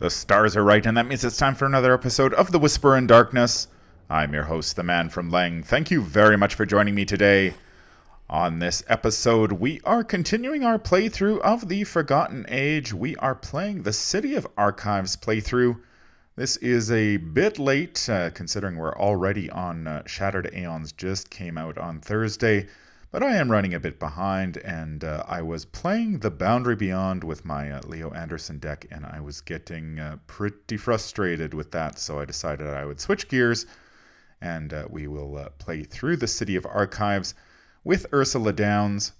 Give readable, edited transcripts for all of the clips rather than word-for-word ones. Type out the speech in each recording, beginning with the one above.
The stars are right, and that means it's time for another episode of The Whisper in Darkness. I'm your host, the man from Lang. Thank you very much for joining me today. On this episode, we are continuing our playthrough of The Forgotten Age. We are playing the City of Archives playthrough. This is a bit late, considering we're already on Shattered Aeons, just came out on Thursday. But I am running a bit behind, and I was playing The Boundary Beyond with my Leo Anderson deck, and I was getting pretty frustrated with that, so I decided I would switch gears, and we will play through the City of Archives with Ursula Downs.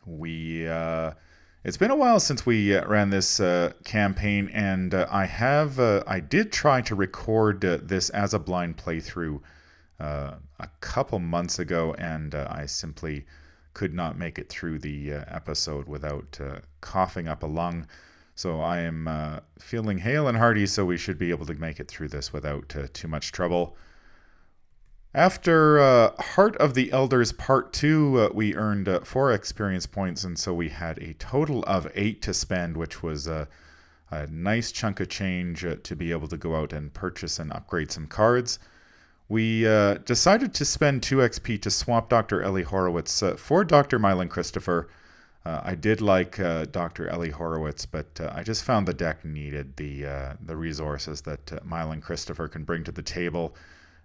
It's been a while since we ran this campaign, and I did try to record this as a blind playthrough a couple months ago, and I simply could not make it through the episode without coughing up a lung. So I am feeling hale and hearty, so we should be able to make it through this without too much trouble. After Heart of the Elders Part 2, we earned 4 experience points, and so we had a total of 8 to spend, which was a nice chunk of change to be able to go out and purchase and upgrade some cards. We decided to spend 2 XP to swap Dr. Ellie Horowitz for Dr. Mylan Christopher. I did like Dr. Ellie Horowitz, but I just found the deck needed the resources that Mylan Christopher can bring to the table.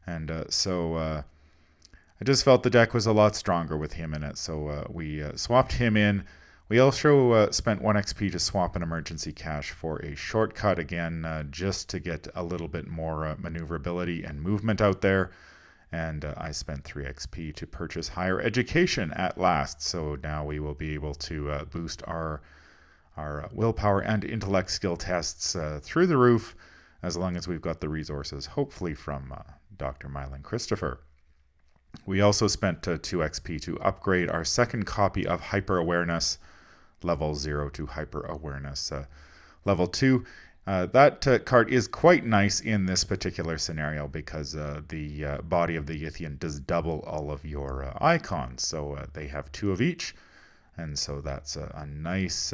And so I just felt the deck was a lot stronger with him in it, so we swapped him in. We also spent 1 XP to swap an emergency cache for a shortcut again, just to get a little bit more maneuverability and movement out there. And I spent 3 XP to purchase higher education at last. So now we will be able to boost our willpower and intellect skill tests through the roof, as long as we've got the resources, hopefully from Dr. Mylan Christopher. We also spent 2 XP to upgrade our second copy of Hyper Awareness, level 0 to Hyper Awareness level 2. That card is quite nice in this particular scenario because the body of the Yithian does double all of your icons. So they have 2 of each, and so that's a nice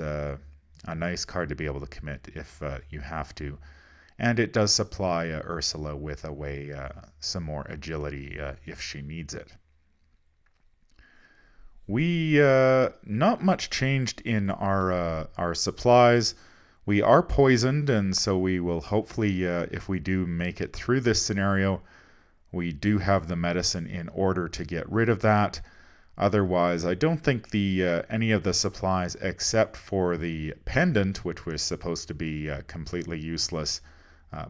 card to be able to commit if you have to. And it does supply Ursula with some more agility if she needs it. We not much changed in our supplies. We are poisoned, and so we will hopefully, if we do make it through this scenario, we do have the medicine in order to get rid of that. Otherwise, I don't think any of the supplies, except for the pendant, which was supposed to be completely useless,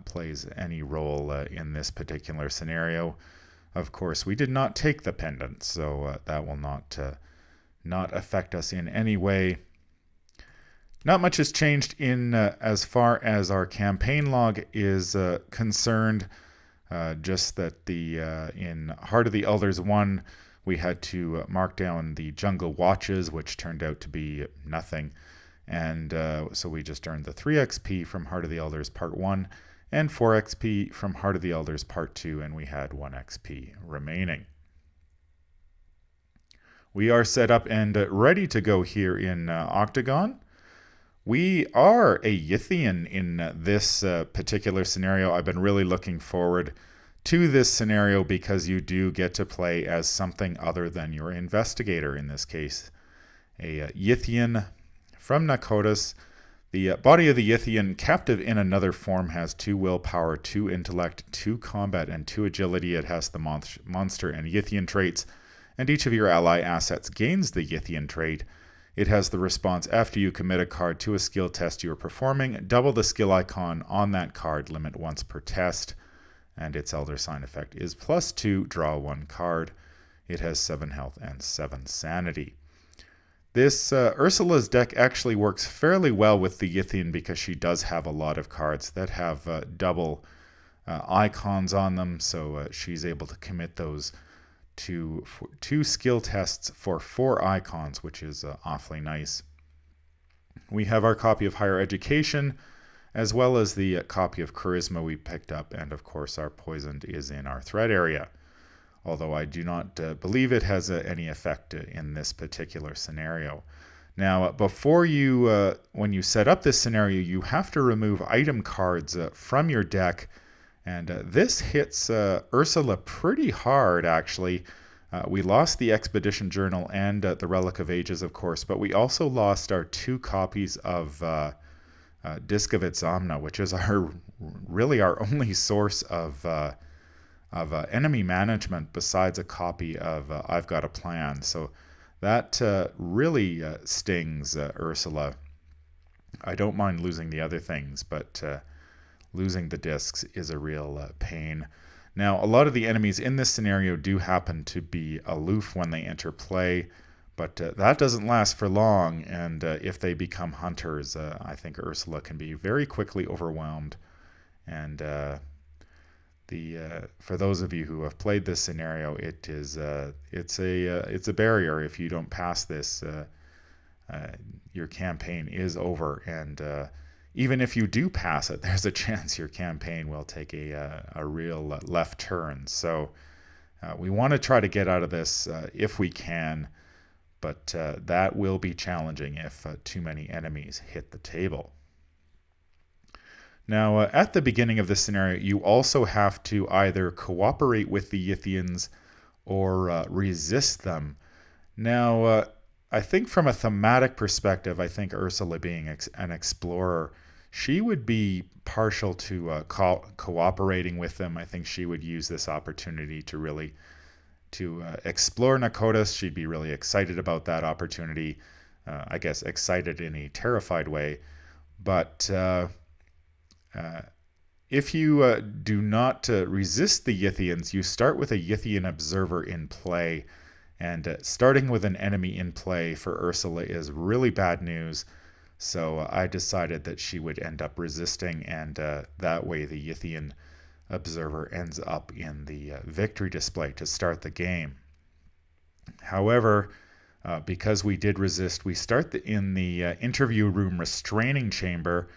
plays any role in this particular scenario. Of course, we did not take the pendant, so that will not affect us in any way. Not much has changed in as far as our campaign log is concerned. Just that in Heart of the Elders 1, we had to mark down the jungle watches, which turned out to be nothing. And so we just earned the 3 XP from Heart of the Elders Part 1 and 4 XP from Heart of the Elders Part 2, and we had 1 XP remaining. We are set up and ready to go here in Octagon. We are a Yithian in this particular scenario. I've been really looking forward to this scenario because you do get to play as something other than your investigator in this case. A Yithian from Nakotas. The body of the Yithian, captive in another form, has 2 willpower, 2 intellect, 2 combat, and 2 agility. It has the monster and Yithian traits, and each of your ally assets gains the Yithian trait. It has the response after you commit a card to a skill test you are performing. Double the skill icon on that card, limit once per test, and its Elder Sign effect is +2, draw 1 card. It has 7 health and 7 sanity. This Ursula's deck actually works fairly well with the Yithian because she does have a lot of cards that have double icons on them, so she's able to commit those to 2 skill tests for 4 icons, which is awfully nice. We have our copy of Higher Education, as well as the copy of Charisma we picked up, and of course our Poisoned is in our threat area. Although I do not believe it has any effect in this particular scenario. Now, before you, when you set up this scenario, you have to remove item cards from your deck, and this hits Ursula pretty hard, actually. We lost the Expedition Journal and the Relic of Ages, of course, but we also lost our 2 copies of Disc of Itzamna, which is really our only source of enemy management besides a copy of I've Got a Plan. So that really stings Ursula. I don't mind losing the other things, but losing the discs is a real pain. Now, a lot of the enemies in this scenario do happen to be aloof when they enter play, but that doesn't last for long, and if they become hunters, I think Ursula can be very quickly overwhelmed. And for those of you who have played this scenario, it's a barrier. If you don't pass this, your campaign is over, and even if you do pass it, there's a chance your campaign will take a real left turn. So we want to try to get out of this if we can, but that will be challenging if too many enemies hit the table. Now, at the beginning of this scenario, you also have to either cooperate with the Yithians or resist them. Now, I think from a thematic perspective, I think Ursula being an explorer, she would be partial to cooperating with them. I think she would use this opportunity to really explore Nakotas. She'd be really excited about that opportunity. I guess excited in a terrified way. But if you do not resist the Yithians, you start with a Yithian observer in play. And starting with an enemy in play for Ursula is really bad news. So I decided that she would end up resisting, and that way the Yithian observer ends up in the victory display to start the game. However, because we did resist, we start in the interview room restraining chamber.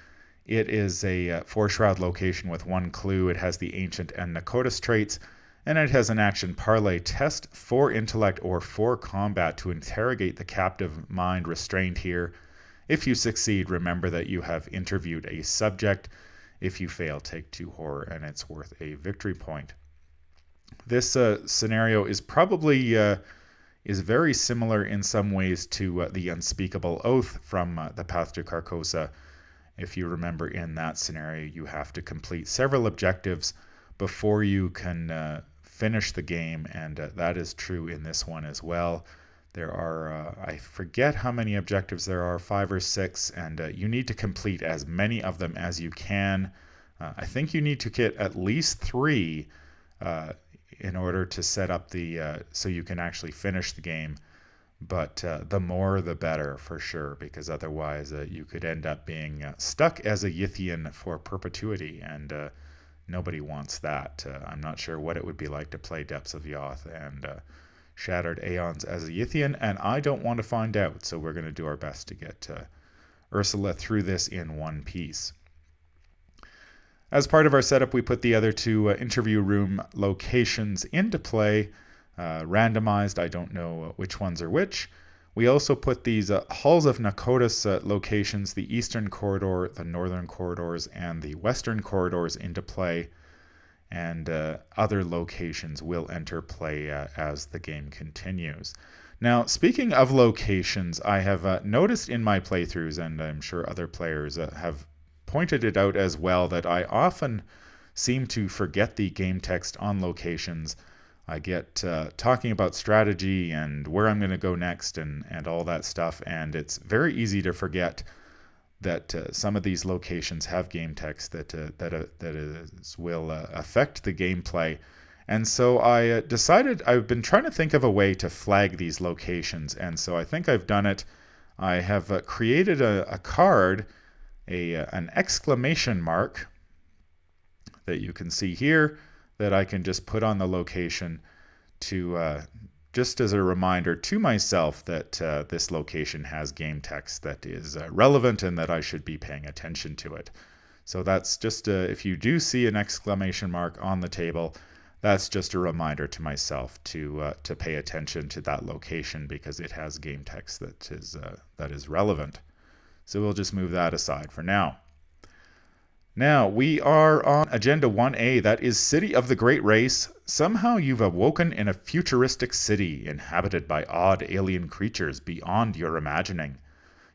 It is a 4-shroud location with 1 clue. It has the Ancient and Nakotas traits, and it has an action parlay test for intellect or for combat to interrogate the captive mind restrained here. If you succeed, remember that you have interviewed a subject. If you fail, take 2 horror, and it's worth a victory point. This scenario is probably is very similar in some ways to the Unspeakable Oath from the Path to Carcosa. If you remember, in that scenario, you have to complete several objectives before you can finish the game, and that is true in this one as well. There are, I forget how many objectives there are, 5 or 6, and you need to complete as many of them as you can. I think you need to get at least 3 in order to set up so you can actually finish the game. But the more the better, for sure, because otherwise you could end up being stuck as a Yithian for perpetuity, and nobody wants that. I'm not sure what it would be like to play Depths of Yoth and Shattered Aeons as a Yithian, and I don't want to find out, so we're going to do our best to get Ursula through this in one piece. As part of our setup, we put the other 2 interview room locations into play, randomized. I don't know which ones are which. We also put these Halls of Nakotas locations, the Eastern Corridor, the Northern Corridors, and the Western Corridors into play. And other locations will enter play as the game continues. Now, speaking of locations, I have noticed in my playthroughs, and I'm sure other players have pointed it out as well, that I often seem to forget the game text on locations. I get talking about strategy and where I'm going to go next and all that stuff, and it's very easy to forget that some of these locations have game text that will affect the gameplay. And so I decided, I've been trying to think of a way to flag these locations, and so I think I've done it. I have created a card, an exclamation mark that you can see here, that I can just put on the location to just as a reminder to myself that this location has game text that is relevant and that I should be paying attention to it. So that's just, if you do see an exclamation mark on the table, That's just a reminder to myself to pay attention to that location because it has game text that is relevant. So we'll just move that aside for now. Now, we are on Agenda 1A, that is City of the Great Race. Somehow you've awoken in a futuristic city inhabited by odd alien creatures beyond your imagining.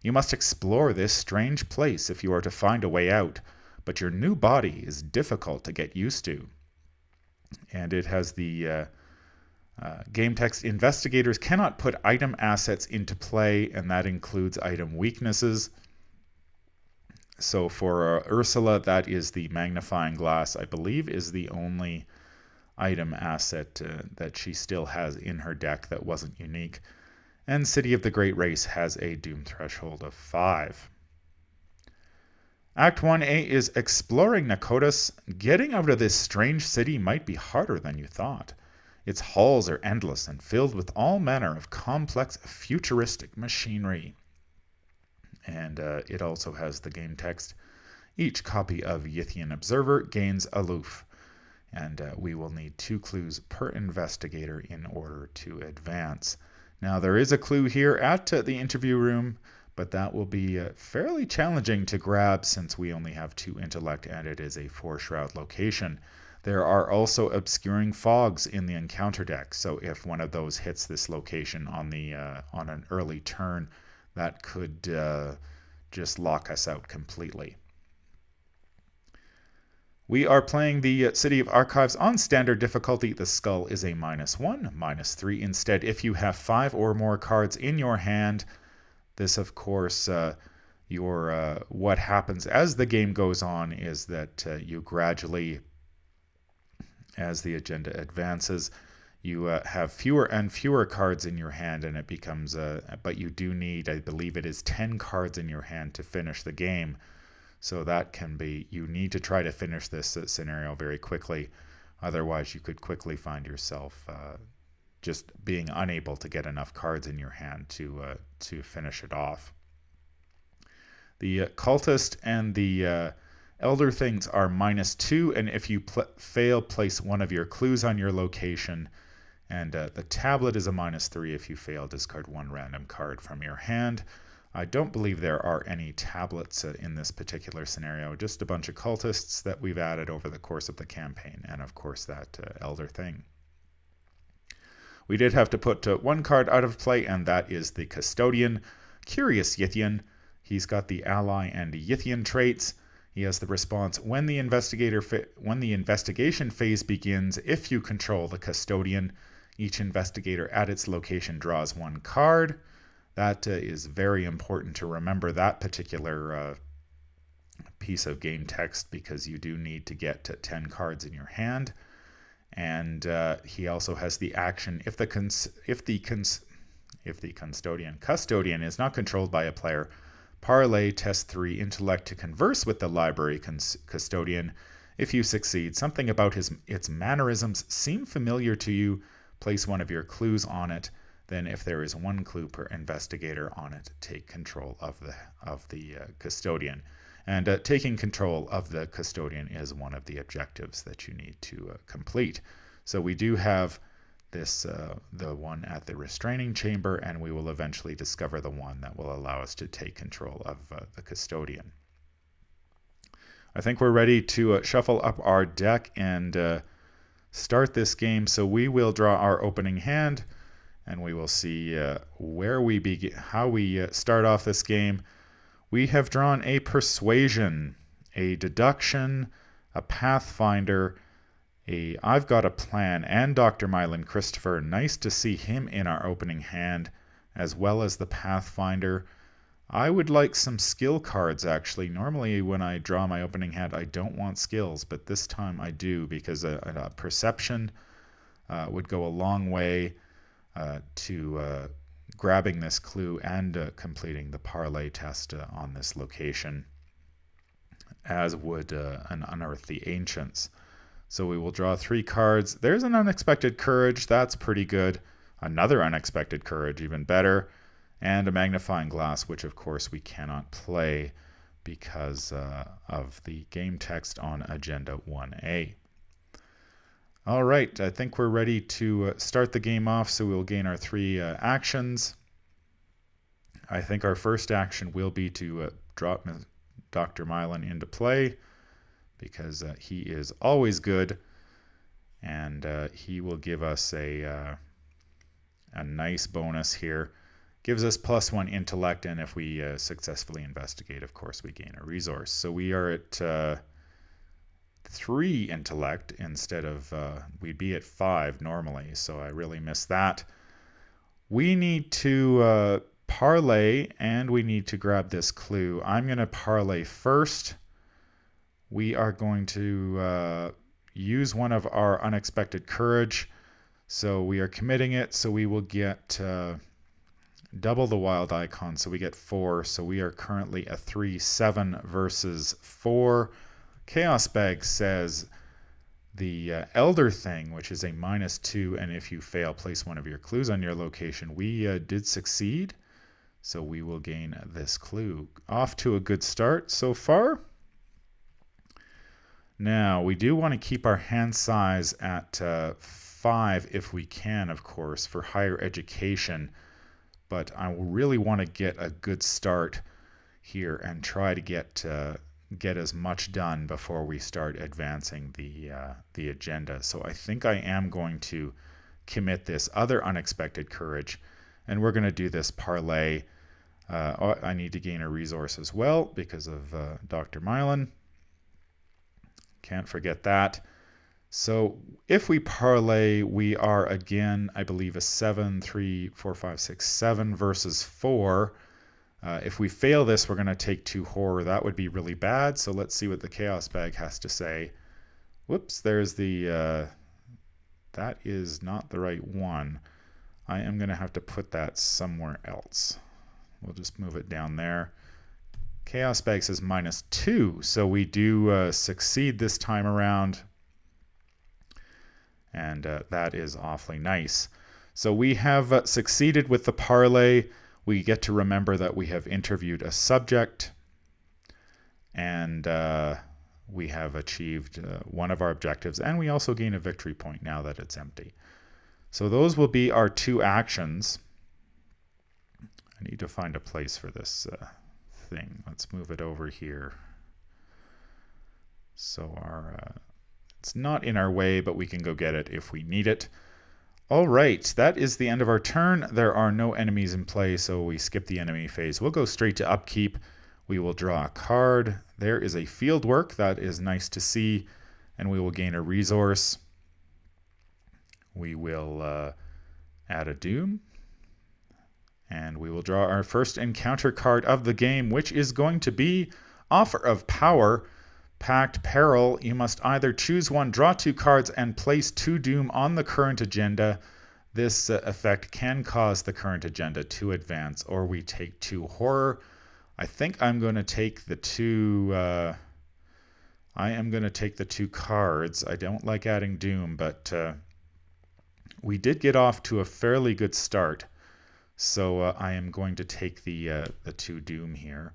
You must explore this strange place if you are to find a way out, but your new body is difficult to get used to. And it has the game text, investigators cannot put item assets into play, and that includes item weaknesses. So for Ursula, that is the magnifying glass, I believe, is the only item asset that she still has in her deck that wasn't unique. And City of the Great Race has a Doom threshold of 5. Act 1A is exploring Nakotas. Getting out of this strange city might be harder than you thought. Its halls are endless and filled with all manner of complex futuristic machinery. And it also has the game text. Each copy of Yithian Observer gains aloof. And we will need 2 clues per investigator in order to advance. Now, there is a clue here at the interview room, but that will be fairly challenging to grab since we only have 2 intellect and it is a 4-shroud location. There are also obscuring fogs in the encounter deck, so if one of those hits this location on an early turn, that could just lock us out completely. We are playing the City of Archives on standard difficulty. The skull is a -1, -3 instead if you have 5 or more cards in your hand. This, of course, what happens as the game goes on is that you gradually, as the agenda advances, you have fewer and fewer cards in your hand, and it becomes but you do need, I believe it is 10 cards in your hand to finish the game. So that can be, you need to try to finish this scenario very quickly. Otherwise, you could quickly find yourself just being unable to get enough cards in your hand to finish it off. The cultist and the elder things are -2, and if you fail, place one of your clues on your location. And the tablet is a -3. If you fail, discard 1 random card from your hand. I don't believe there are any tablets in this particular scenario, just a bunch of cultists that we've added over the course of the campaign, and of course that elder thing. We did have to put 1 card out of play, and that is the custodian. Curious Yithian. He's got the ally and Yithian traits. He has the response, when the investigation phase begins, if you control the custodian, each investigator at its location draws 1 card. That is very important to remember that particular piece of game text because you do need to get to 10 cards in your hand. And he also has the action, if the custodian is not controlled by a player, parlay test 3 intellect to converse with the library custodian. If you succeed, something about its mannerisms seem familiar to you. Place one of your clues on it. Then if there is 1 clue per investigator on it, take control of the custodian. And taking control of the custodian is one of the objectives that you need to complete. So we do have this the one at the restraining chamber, and we will eventually discover the one that will allow us to take control of the custodian. I think we're ready to shuffle up our deck and start this game. So we will draw our opening hand, and we will see where we begin, how we start off this game. We have drawn a Persuasion, a Deduction, a Pathfinder, a I've Got a Plan, and Dr. Mylan Christopher. Nice to see him in our opening hand, as well as the Pathfinder. I would like some skill cards, actually. Normally, when I draw my opening hand, I don't want skills, but this time I do, because a Perception would go a long way to grabbing this clue and completing the parlay test on this location, as would an Unearth the Ancients. So we will draw 3 cards. There's an Unexpected Courage. That's pretty good. Another Unexpected Courage, even better. And a Magnifying Glass, which of course we cannot play because of the game text on Agenda 1A. All right, I think we're ready to start the game off, so we'll gain our 3 actions. I think our first action will be to drop Dr. Mylan into play, because he is always good, and he will give us a nice bonus here. Gives us +1 intellect, and if we successfully investigate, of course, we gain a resource. So we are at 3 intellect instead of, we'd be at 5 normally, so I really missed that. We need to parlay, and we need to grab this clue. I'm going to parlay first. We are going to use one of our unexpected courage. So we are committing it, so we will get double the wild icon, so we get 4. So we are currently a 3-7 versus 4. Chaos Bag says the Elder thing, which is a -2, and if you fail, place one of your clues on your location. We did succeed, so we will gain this clue. Off to a good start so far. Now, we do want to keep our hand size at 5 if we can, of course, for higher education, but I really want to get a good start here and try to get as much done before we start advancing the agenda. So I think I am going to commit this other unexpected courage, and we're going to do this parlay. I need to gain a resource as well because of Dr. Mylan. Can't forget that. So if we parlay, we are again, I believe, a 7, 3, 4, 5, 6, 7 versus 4. If we fail this, we're going to take 2 horror. That would be really bad. So let's see what the Chaos Bag has to say. Whoops, there's the... that is not the right one. I am going to have to put that somewhere else. We'll just move it down there. Chaos Bag says -2. So we do succeed this time around. And that is awfully nice. So we have succeeded with the parlay. We get to remember that we have interviewed a subject, and we have achieved one of our objectives, and we also gain a victory point now that it's empty. So those will be our 2 actions. I need to find a place for this thing. Let's move it over here. So it's not in our way, but we can go get it if we need it. All right, that is the end of our turn. There are no enemies in play, so we skip the enemy phase. We'll go straight to upkeep. We will draw a card. There is a field work. That is nice to see, and we will gain a resource. We will add a doom, and we will draw our first encounter card of the game, which is going to be Offer of Power. Pact Peril. You must either choose one, draw 2 cards, and place 2 doom on the current agenda. This effect can cause the current agenda to advance, or we take 2 horror. I think I'm going to take the 2... I am going to take the 2 cards. I don't like adding doom, but we did get off to a fairly good start. So I am going to take the 2 doom here.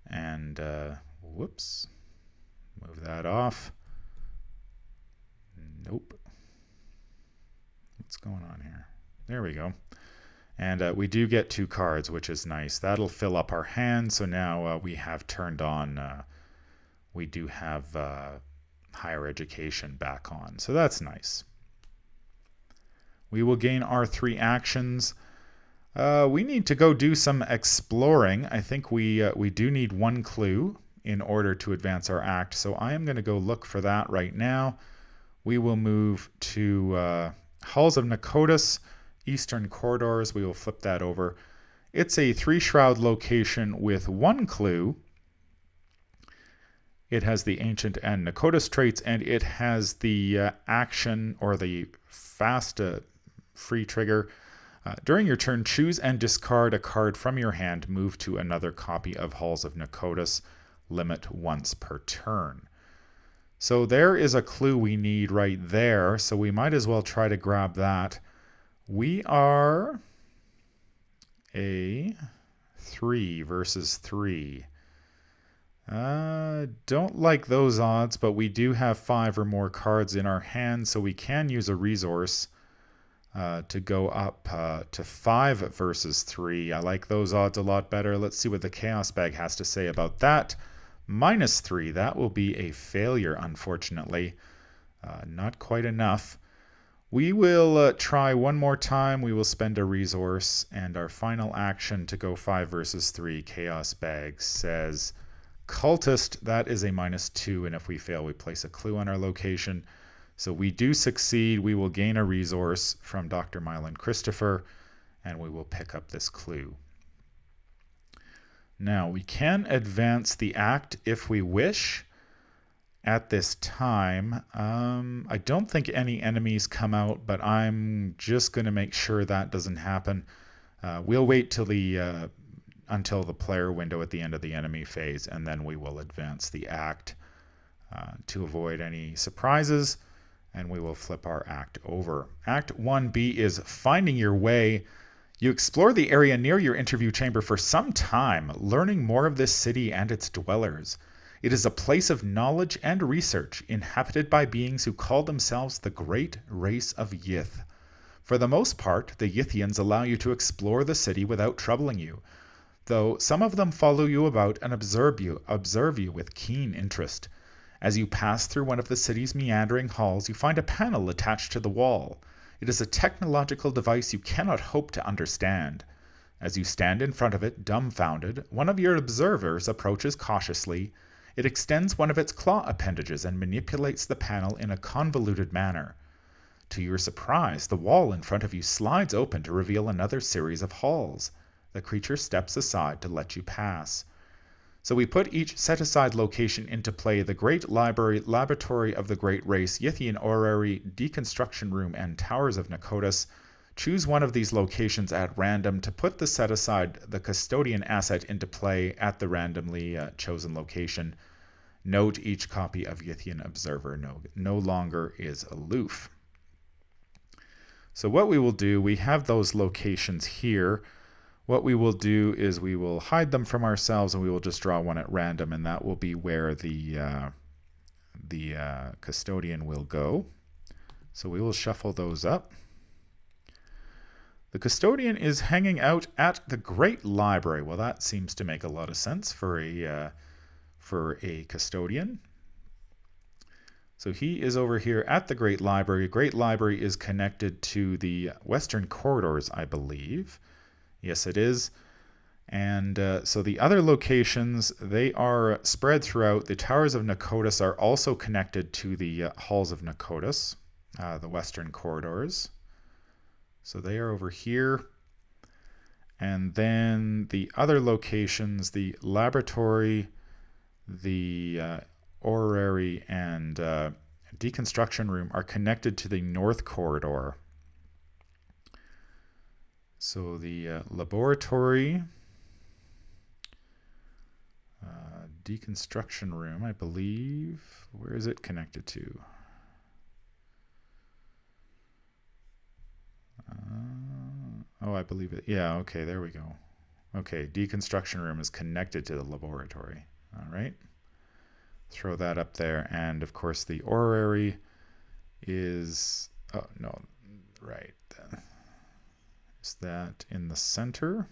And, whoops. Move that off. Nope. What's going on here? There we go. And we do get 2 cards, which is nice. That'll fill up our hand. So now we have turned on, we do have higher education back on. So that's nice. We will gain our 3 actions. We need to go do some exploring. I think we do need 1 clue in order to advance our act. So I am going to go look for that right now. We will move to Halls of Nakotis, Eastern Corridors. We will flip that over. It's a 3-shroud location with 1 clue. It has the Ancient and Nakotis traits, and it has the action or the fast free trigger. During your turn, choose and discard a card from your hand. Move to another copy of Halls of Nakotis. Limit once per turn. So there is a clue we need right there, so we might as well try to grab that. We are a 3 versus 3. Don't like those odds, but we do have 5 or more cards in our hand, so we can use a resource to go up to 5 versus 3. I like those odds a lot better. Let's see what the Chaos Bag has to say about that. -3. That will be a failure, unfortunately. Not quite enough. We will try one more time. We will spend a resource, and our final action to go 5 versus 3, Chaos Bag says Cultist. That is a -2, and if we fail, we place a clue on our location. So we do succeed. We will gain a resource from Dr. Mylan Christopher, and we will pick up this clue. Now, we can advance the act if we wish at this time. I don't think any enemies come out, but I'm just going to make sure that doesn't happen. We'll wait till until the player window at the end of the enemy phase, and then we will advance the act to avoid any surprises, and we will flip our act over. Act 1B is Finding Your Way. You explore the area near your interview chamber for some time, learning more of this city and its dwellers. It is a place of knowledge and research, inhabited by beings who call themselves the Great Race of Yith. For the most part, the Yithians allow you to explore the city without troubling you, though some of them follow you about and observe you with keen interest. As you pass through one of the city's meandering halls, you find a panel attached to the wall. It is a technological device you cannot hope to understand. As you stand in front of it, dumbfounded, one of your observers approaches cautiously. It extends one of its claw appendages and manipulates the panel in a convoluted manner. To your surprise, the wall in front of you slides open to reveal another series of halls. The creature steps aside to let you pass. So we put each set-aside location into play: the Great Library, Laboratory of the Great Race, Yithian Orrery, Deconstruction Room, and Towers of Nakotas. Choose one of these locations at random to put the set-aside, the custodian asset, into play at the randomly chosen location. Note: each copy of Yithian Observer no longer is aloof. So what we will do, we have those locations here. What we will do is we will hide them from ourselves, and we will just draw one at random, and that will be where the custodian will go. So we will shuffle those up. The custodian is hanging out at the Great Library. Well, that seems to make a lot of sense for a custodian. So he is over here at the Great Library. Great Library is connected to the Western Corridors, I believe. Yes, it is. And so the other locations, they are spread throughout. The Towers of Nakotas are also connected to the Halls of Nakotas, the Western Corridors. So they are over here. And then the other locations, the Laboratory, the Orrery, and Deconstruction Room are connected to the North Corridor. So the Laboratory, Deconstruction Room, I believe, where is it connected to? I believe it. Yeah, okay, there we go. Okay, Deconstruction Room is connected to the Laboratory. All right. Throw that up there. And, of course, the Orrery is... Oh, no, right. Is that in the center?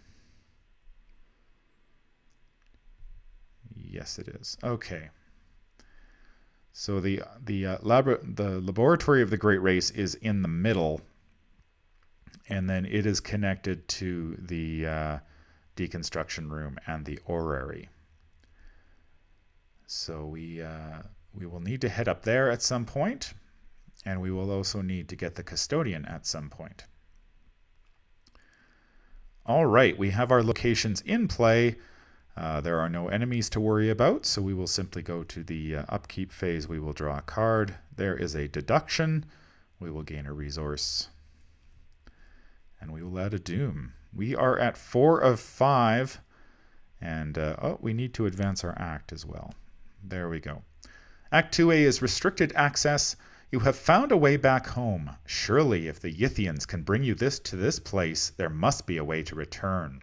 Yes, it is. Okay. So the Laboratory of the Great Race is in the middle, and then it is connected to the Deconstruction Room and the Orrery. So we will need to head up there at some point, and we will also need to get the custodian at some point. All right, we have our locations in play. There are no enemies to worry about, so we will simply go to the upkeep phase. We will draw a card. There is a deduction. We will gain a resource. And we will add a doom. We are at 4 of 5. And we need to advance our act as well. There we go. Act 2A is restricted access. You have found a way back home. Surely, if the Yithians can bring you to this place, there must be a way to return.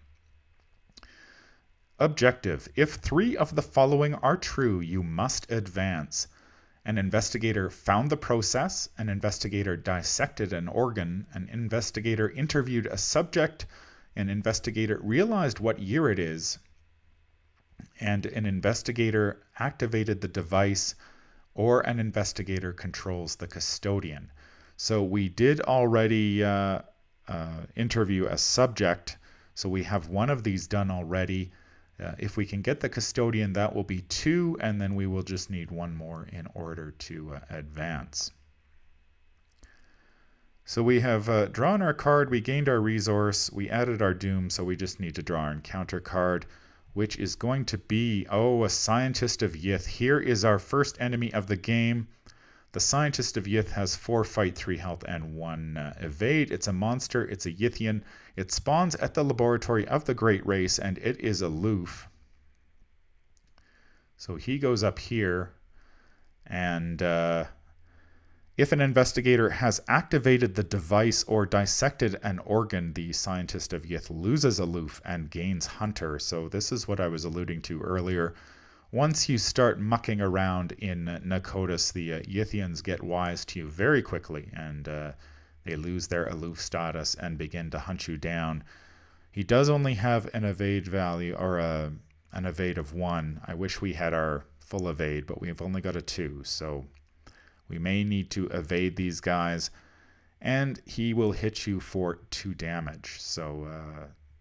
Objective. If 3 of the following are true, you must advance. An investigator found the process, an investigator dissected an organ, an investigator interviewed a subject, an investigator realized what year it is, and an investigator activated the device, or an investigator controls the custodian. So we did already interview a subject, so we have one of these done already. If we can get the custodian, that will be 2, and then we will just need 1 more in order to advance. So we have drawn our card, we gained our resource, we added our doom, so we just need to draw our encounter card, which is going to be, a Scientist of Yith. Here is our first enemy of the game. The Scientist of Yith has 4 fight, 3 health, and 1 evade. It's a monster. It's a Yithian. It spawns at the laboratory of the Great Race, and it is aloof. So he goes up here, and if an investigator has activated the device or dissected an organ, the Scientist of Yith loses aloof and gains hunter. So this is what I was alluding to earlier. Once you start mucking around in Nakotis, the Yithians get wise to you very quickly, and they lose their aloof status and begin to hunt you down. He does only have an evade value, or an evade of 1. I wish we had our full evade, but we've only got a 2, so we may need to evade these guys, and he will hit you for 2 damage. So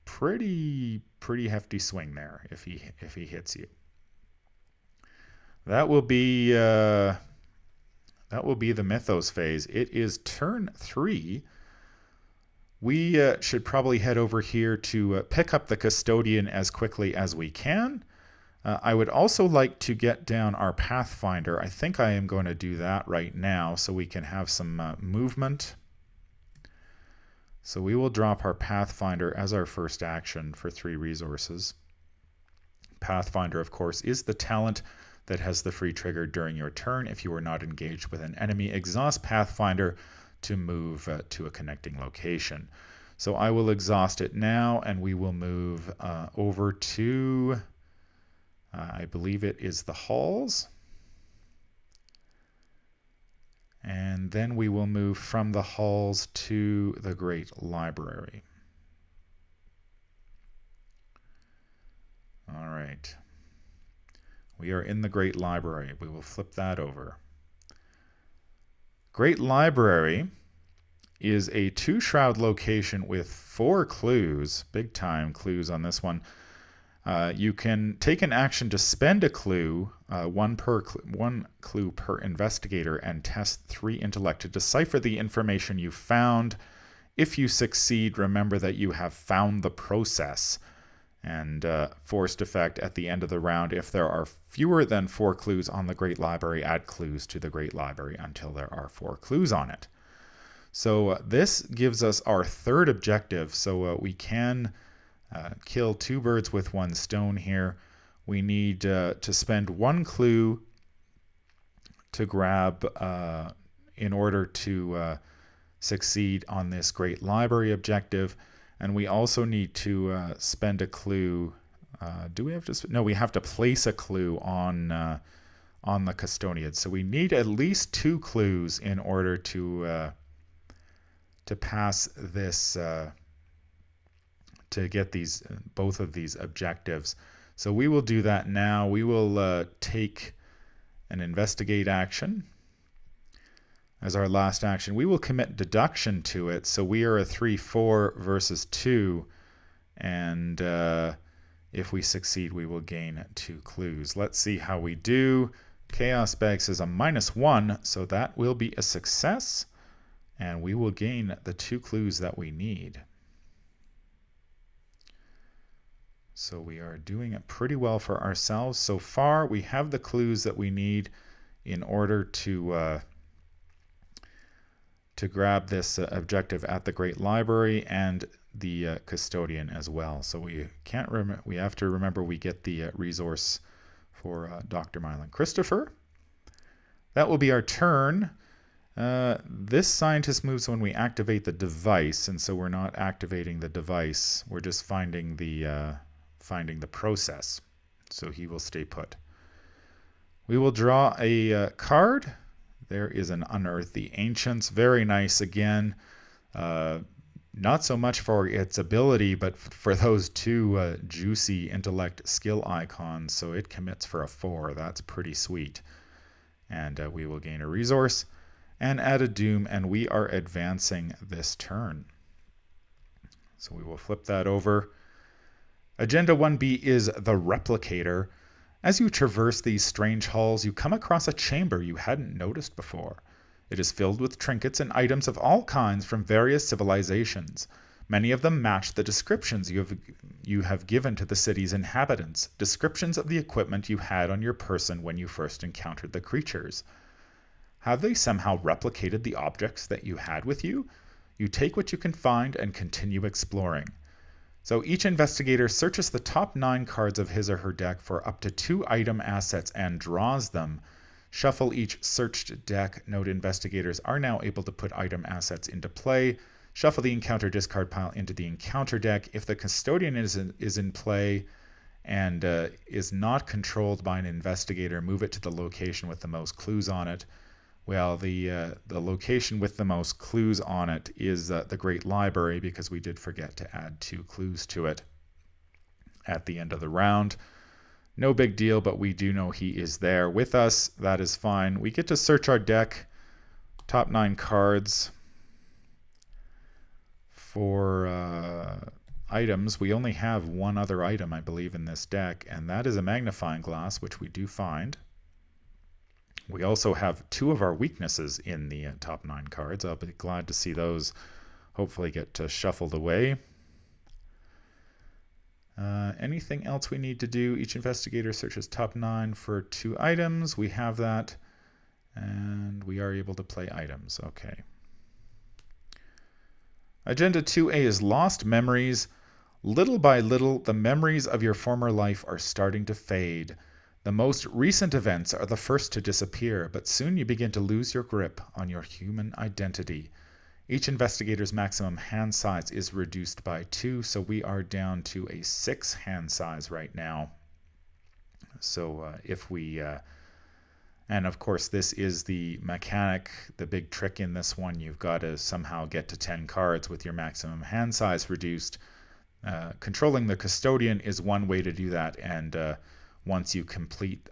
pretty hefty swing there if he hits you. That will be the Mythos phase. It is turn 3. We should probably head over here to pick up the custodian as quickly as we can. I would also like to get down our Pathfinder. I think I am going to do that right now so we can have some movement. So we will drop our Pathfinder as our first action for 3 resources. Pathfinder, of course, is the talent that has the free trigger during your turn. If you are not engaged with an enemy, exhaust Pathfinder to move to a connecting location. So I will exhaust it now, and we will move over to, I believe it is the halls. And then we will move from the halls to the Great Library. All right. We are in the Great Library. We will flip that over. Great Library is a 2-shroud location with 4 clues, big time clues on this one. You can take an action to spend a clue, one clue per investigator, and test 3 intellect to decipher the information you found. If you succeed, remember that you have found the process. And forced effect at the end of the round. If there are fewer than 4 clues on the Great Library, add clues to the Great Library until there are 4 clues on it. So this gives us our 3rd objective. So we can kill 2 birds with 1 stone here. We need to spend 1 clue to grab in order to succeed on this Great Library objective. And we also need to spend a clue. Do we have to? No, we have to place a clue on the custodian. So we need at least 2 clues in order to pass this, to get these both of these objectives. So we will do that now. We will take an investigate action as our last action. We will commit deduction to it. So we are a 3-4 versus 2. And if we succeed, we will gain 2 clues. Let's see how we do. Chaos Bag says a -1. So that will be a success. And we will gain the 2 clues that we need. So we are doing it pretty well for ourselves. So far, we have the clues that we need in order to grab this objective at the Great Library and the custodian as well. So we have to remember we get the resource for Dr. Mylan Christopher. That will be our turn. This scientist moves when we activate the device, and so we're not activating the device. We're just finding the finding the process. So he will stay put. We will draw a card. There is an Unearth the Ancients. Very nice again. Not so much for its ability, but for those two juicy intellect skill icons. So it commits for a 4. That's pretty sweet. And we will gain a resource and add a doom, and we are advancing this turn. So we will flip that over. Agenda 1B is the Replicator. As you traverse these strange halls, you come across a chamber you hadn't noticed before. It is filled with trinkets and items of all kinds from various civilizations. Many of them match the descriptions you have given to the city's inhabitants, descriptions of the equipment you had on your person when you first encountered the creatures. Have they somehow replicated the objects that you had with you? You take what you can find and continue exploring. So each investigator searches the top 9 cards of his or her deck for up to 2 item assets and draws them. Shuffle each searched deck. Note investigators are now able to put item assets into play. Shuffle the encounter discard pile into the encounter deck. If the custodian is in play and is not controlled by an investigator, move it to the location with the most clues on it. Well, the location with the most clues on it is the Great Library, because we did forget to add 2 clues to it at the end of the round. No big deal, but we do know he is there with us. That is fine. We get to search our deck, top 9 cards. For items, we only have one other item, I believe, in this deck, and that is a magnifying glass, which we do find. We also have 2 of our weaknesses in the top 9 cards. I'll be glad to see those hopefully get shuffled away. Anything else we need to do? Each investigator searches top 9 for 2 items. We have that, and we are able to play items. Okay. Agenda 2A is Lost Memories. Little by little, the memories of your former life are starting to fade. The most recent events are the first to disappear, but soon you begin to lose your grip on your human identity. Each investigator's maximum hand size is reduced by 2, so we are down to a 6 hand size right now. So if we... and of course, this is the mechanic, the big trick in this one. You've got to somehow get to 10 cards with your maximum hand size reduced. Controlling the custodian is one way to do that, and once you complete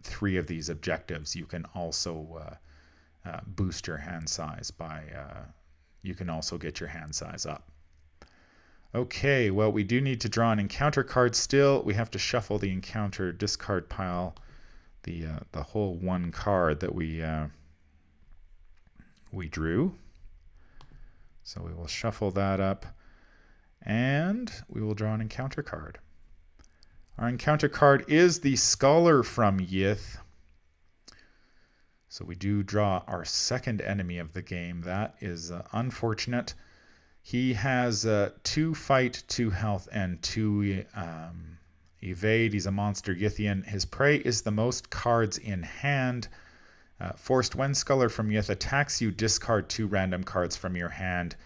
3 of these objectives, you can also boost your hand size by, you can also get your hand size up. Okay, well, we do need to draw an encounter card still. We have to shuffle the encounter discard pile, the whole 1 card that we drew. So we will shuffle that up, and we will draw an encounter card. Our encounter card is the Scholar from Yith. So we do draw our second enemy of the game. That is unfortunate. He has 2 fight, 2 health, and 2 evade. He's a monster Yithian. His prey is the most cards in hand. Forced when Scholar from Yith attacks you, discard 2 random cards from your hand.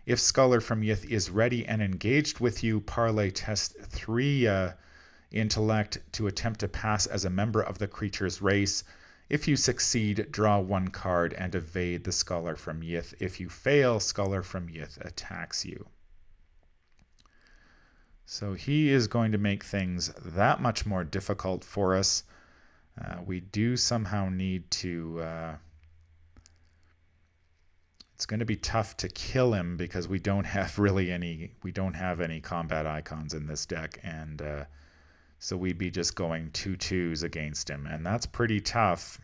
If Scholar from Yith is ready and engaged with you, parlay test 3 intellect to attempt to pass as a member of the creature's race. If you succeed, draw 1 card and evade the Scholar from Yith. If you fail, Scholar from Yith attacks you. So he is going to make things that much more difficult for us. We do somehow need to... it's going to be tough to kill him because we don't have any combat icons in this deck, and so we'd be just going 2/2s against him, and that's pretty tough.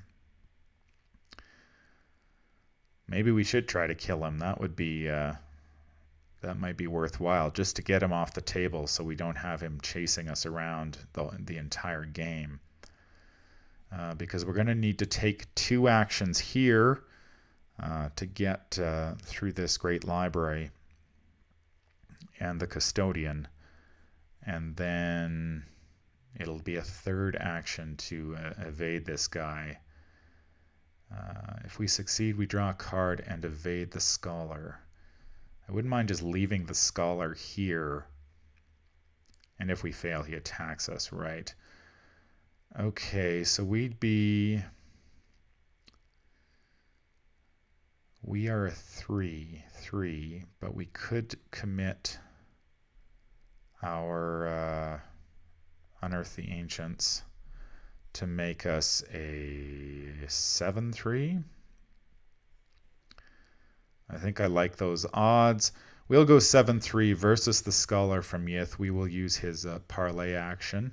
Maybe we should try to kill him. That would be that might be worthwhile, just to get him off the table so we don't have him chasing us around the entire game. Because we're going to need to take 2 actions here to get through this great library and the custodian, and then it'll be a 3rd action to evade this guy. If we succeed, we draw a card and evade the Scholar. I wouldn't mind just leaving the Scholar here And if we fail, he attacks us, right? Okay, so we are a 3, but we could commit our Unearth the Ancients to make us a 7-3. I think I like those odds. We'll go 7-3 versus the Scholar from Yith. We will use his parlay action.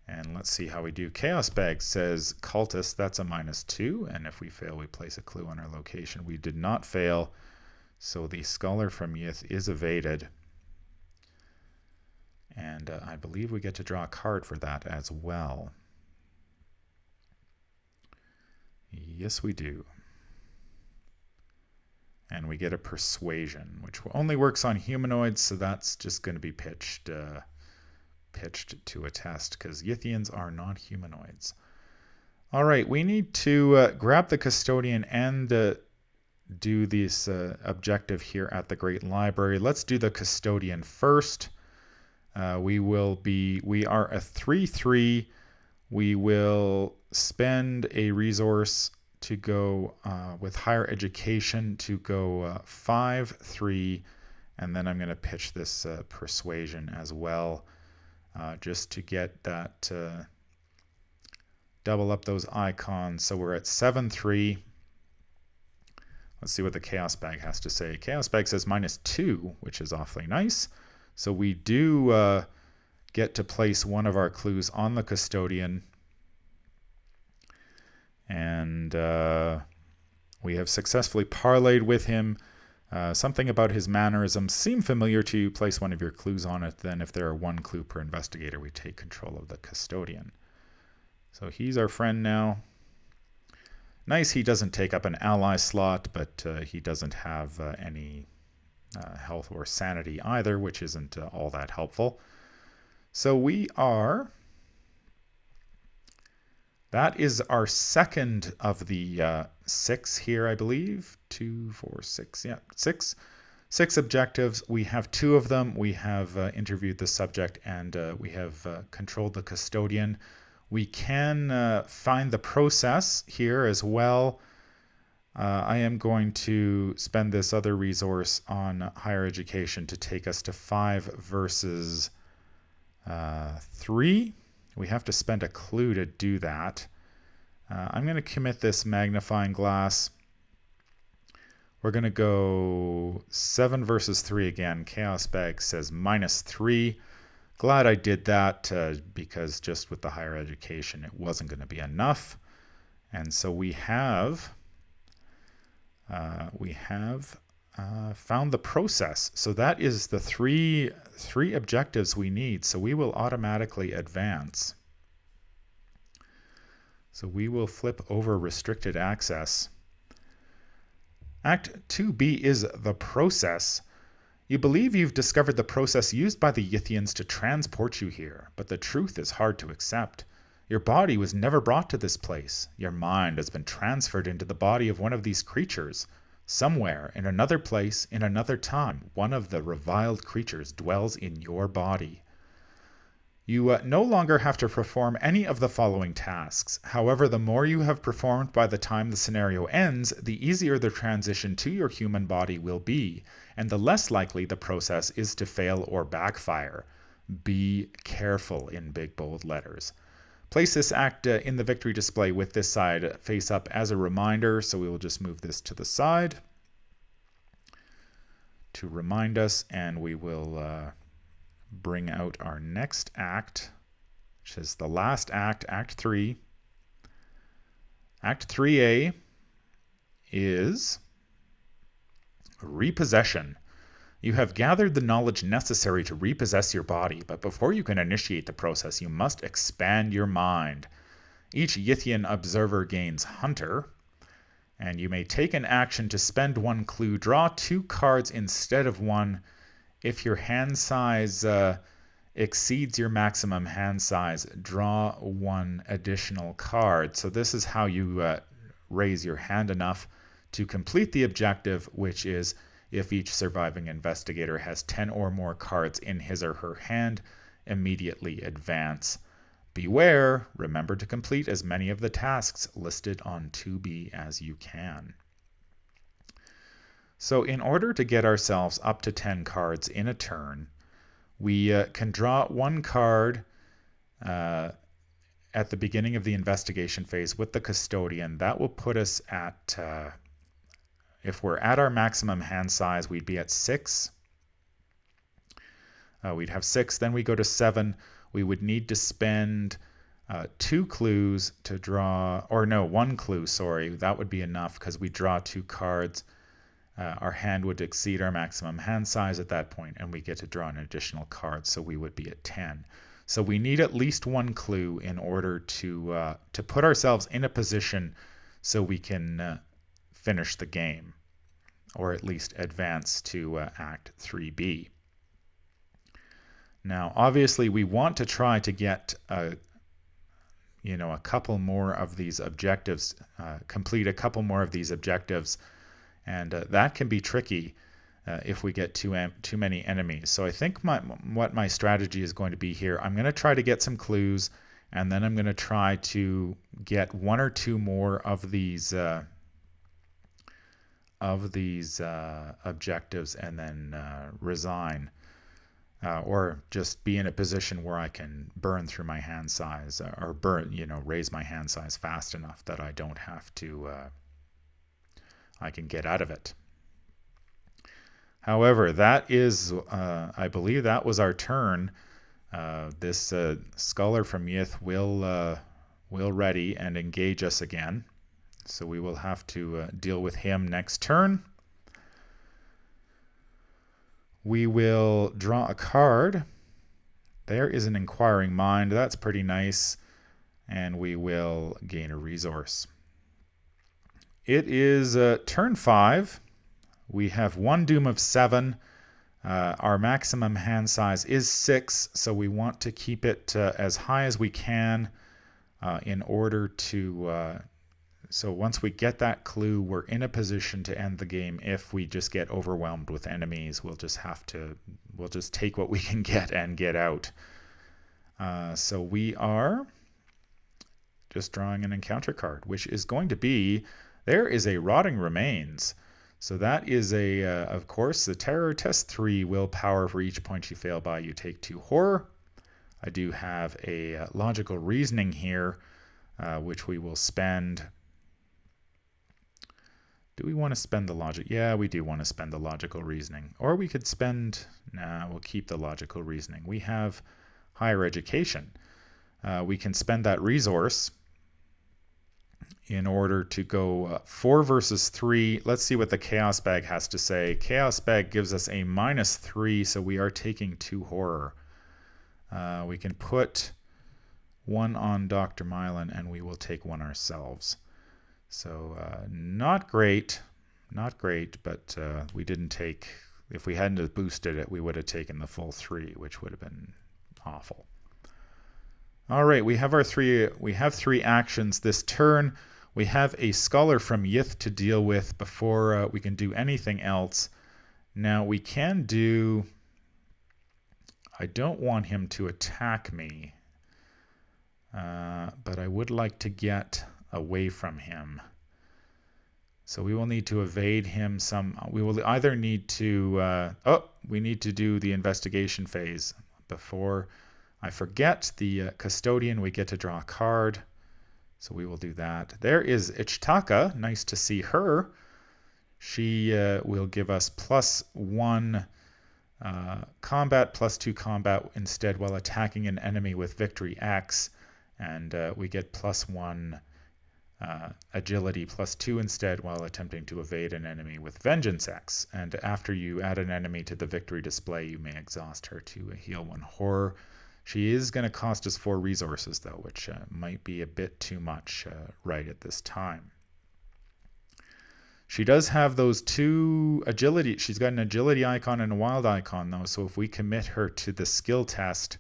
And let's see how we do. Chaos Bag says Cultist, that's a -2. And if we fail, we place a clue on our location. We did not fail, so the Scholar from Yith is evaded. And I believe we get to draw a card for that as well. Yes, we do. And we get a Persuasion, which only works on humanoids, so that's just going to be pitched to a test, because Yithians are not humanoids. All right, we need to grab the Custodian and do this objective here at the Great Library. Let's do the Custodian first. We are a 3-3. We will spend a resource to go with higher education to go 5-3, and then I'm going to pitch this Persuasion as well, just to get that double up those icons. So we're at 7-3. Let's see what the Chaos Bag has to say. Chaos Bag says -2, which is awfully nice. So we do get to place one of our clues on the Custodian. And we have successfully parlayed with him. Something about his mannerisms seem familiar to you. Place one of your clues on it. Then if there are 1 clue per investigator, we take control of the Custodian. So he's our friend now. Nice, he doesn't take up an ally slot, but he doesn't have any health or sanity either, which isn't all that helpful. So we are... That is our second of the 6 here, I believe. 2, 4, 6. Yeah, 6. 6 objectives. We have 2 of them. We have interviewed the subject, and we have controlled the Custodian. We can find the process here as well. I am going to spend this other resource on higher education to take us to 5 versus 3. We have to spend a clue to do that. I'm going to commit this magnifying glass. We're going to go 7 versus 3 again. Chaos Bag says -3. Glad I did that because just with the higher education, it wasn't going to be enough. And so we have found the process. So that is the three objectives we need. So we will automatically advance. So we will flip over restricted access. Act 2B is the process. You believe you've discovered the process used by the Yithians to transport you here, but the truth is hard to accept. Your body was never brought to this place. Your mind has been transferred into the body of one of these creatures. Somewhere, in another place, in another time, one of the reviled creatures dwells in your body. You no longer have to perform any of the following tasks. However, the more you have performed by the time the scenario ends, the easier the transition to your human body will be, and the less likely the process is to fail or backfire. Be careful in big bold letters. Place this act in the victory display with this side face up as a reminder, so we will just move this to the side to remind us, and we will bring out our next act, which is the last act, Act 3. Act 3A is repossession. You have gathered the knowledge necessary to repossess your body, but before you can initiate the process, you must expand your mind. Each Yithian observer gains Hunter, and you may take an action to spend 1 clue. Draw 2 cards instead of 1. If your hand size exceeds your maximum hand size, draw 1 additional card. So this is how you raise your hand enough to complete the objective, which is If each surviving investigator has 10 or more cards in his or her hand, immediately advance. Beware, remember to complete as many of the tasks listed on 2B as you can. So in order to get ourselves up to 10 cards in a turn, we can draw one card at the beginning of the investigation phase with the custodian. That will put us at, if we're at our maximum hand size, we'd be at 6. We'd have 6, then we go to 7. We would need to spend 2 clues to draw, or no, 1 clue, sorry. That would be enough because we draw 2 cards. Our hand would exceed our maximum hand size at that point, and we get to draw an additional card, so we would be at 10. So we need at least 1 clue in order to put ourselves in a position so we can finish the game, or at least advance to Act 3B. Now, obviously, we want to try to get a couple more of these objectives, complete a couple more of these objectives. And that can be tricky if we get too many enemies. So I think what my strategy is going to be here, I'm going to try to get some clues, and then I'm going to try to get 1 or 2 more of these objectives, and then resign, or just be in a position where I can burn through my hand size, or raise my hand size fast enough that I don't have to. I can get out of it. However, that is, I believe that was our turn. This scholar from Yith will ready and engage us again. So we will have to deal with him next turn. We will draw a card. There is an inquiring mind. That's pretty nice. And we will gain a resource. It is turn 5. We have 1 doom of 7. Our maximum hand size is 6, so we want to keep it as high as we can in order to... so once we get that clue, we're in a position to end the game. If we just get overwhelmed with enemies, we'll just take what we can get and get out. So we are just drawing an encounter card, which is going to be... There is a Rotting Remains. So that is of course, the Terror Test 3 willpower. For each point you fail by, you take 2 horror. I do have a Logical Reasoning here, which we will spend. Do we want to spend the logic? Yeah, we do want to spend the Logical Reasoning. Or we could spend, we'll keep the Logical Reasoning. We have Higher Education. We can spend that resource in order to go 4 versus 3. Let's see what the Chaos Bag has to say. Chaos Bag gives us a -3, so we are taking 2 horror. We can put 1 on Dr. Mylan, and we will take 1 ourselves. So not great, but we didn't take... If we hadn't have boosted it, we would have taken the full 3, which would have been awful. All right, we have 3 actions this turn. We have a Scholar from Yith to deal with before we can do anything else. Now we can do... I don't want him to attack me, but I would like to get away from him. So we will need to evade him we will either need to... we need to do the investigation phase before... I forget the custodian. We get to draw a card. So we will do that. There is Ichitaka. Nice to see her. She will give us +1 combat, +2 combat instead while attacking an enemy with Victory X. And we get +1 agility, +2 instead while attempting to evade an enemy with Vengeance X. And after you add an enemy to the victory display, you may exhaust her to heal 1 horror. She is going to cost us 4 resources, though, which might be a bit too much right at this time. She does have those 2 agility. She's got an agility icon and a wild icon, though. So if we commit her to the skill test,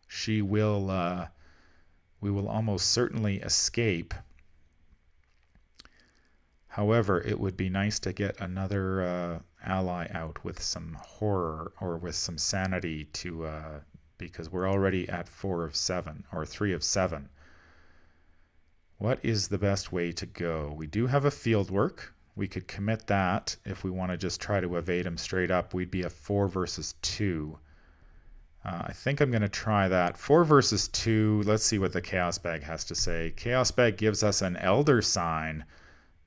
she will. We will almost certainly escape. However, it would be nice to get another ally out with some horror or with some sanity to because we're already at 4 of 7 or 3 of 7. What is the best way to go? We do have a field work. We could commit that if we want to just try to evade him straight up. We'd be a 4 versus 2. I think I'm going to try that. 4 versus 2. Let's see what the Chaos Bag has to say. Chaos Bag gives us an Elder Sign.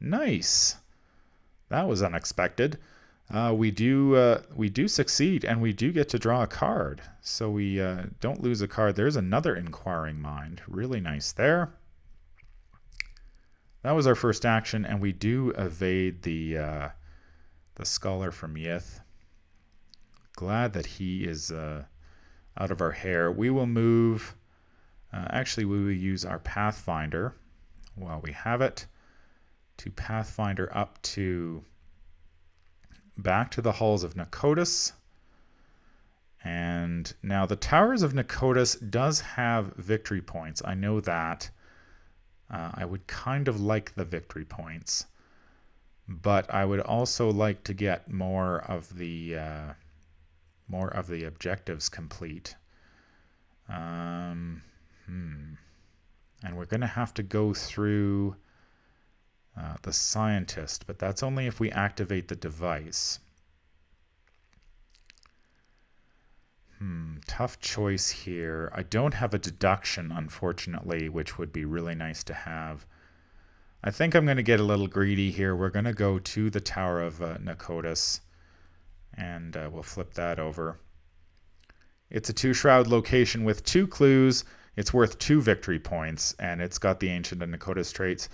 Nice. That was unexpected. We do succeed, and we do get to draw a card. So we don't lose a card. There's another Inquiring Mind. Really nice there. That was our first action, and we do evade the Scholar from Yith. Glad that he is out of our hair. We will move. Actually, we will use our Pathfinder while we have it to Pathfinder up to back to the halls of Nakotis. And now the Towers of Nakotis does have victory points. I know that. I would kind of like the victory points, but I would also like to get more of the objectives complete. And we're going to have to go through the Scientist, but that's only if we activate the device. Tough choice here. I don't have a deduction, unfortunately, which would be really nice to have. I think I'm going to get a little greedy here. We're going to go to the Tower of Nakotis, and we'll flip that over. It's a 2-shroud location with 2 clues. It's worth 2 victory points, and it's got the Ancient and Nakotis traits.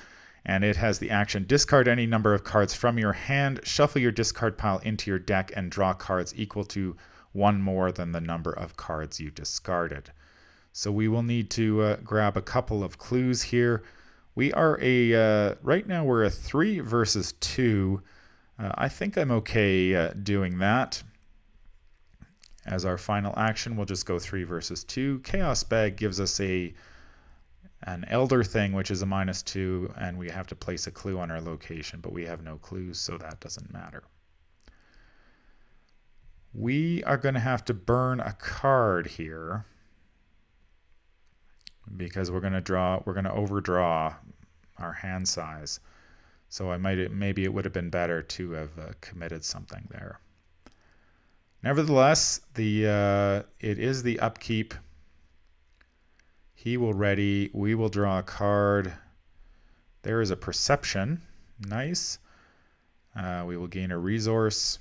And it has the action, discard any number of cards from your hand, shuffle your discard pile into your deck, and draw cards equal to 1 more than the number of cards you discarded. So we will need to grab a couple of clues here. We are right now we're a 3 versus 2. I think I'm okay doing that. As our final action, we'll just go 3 versus 2. Chaos Bag gives us an Elder thing, which is a -2, and we have to place a clue on our location, but we have no clues, so that doesn't matter. We are going to have to burn a card here because we're going to overdraw our hand size. So maybe it would have been better to have committed something there. Nevertheless, it is the upkeep. He will ready. We will draw a card. There is a Perception. Nice. We will gain a resource.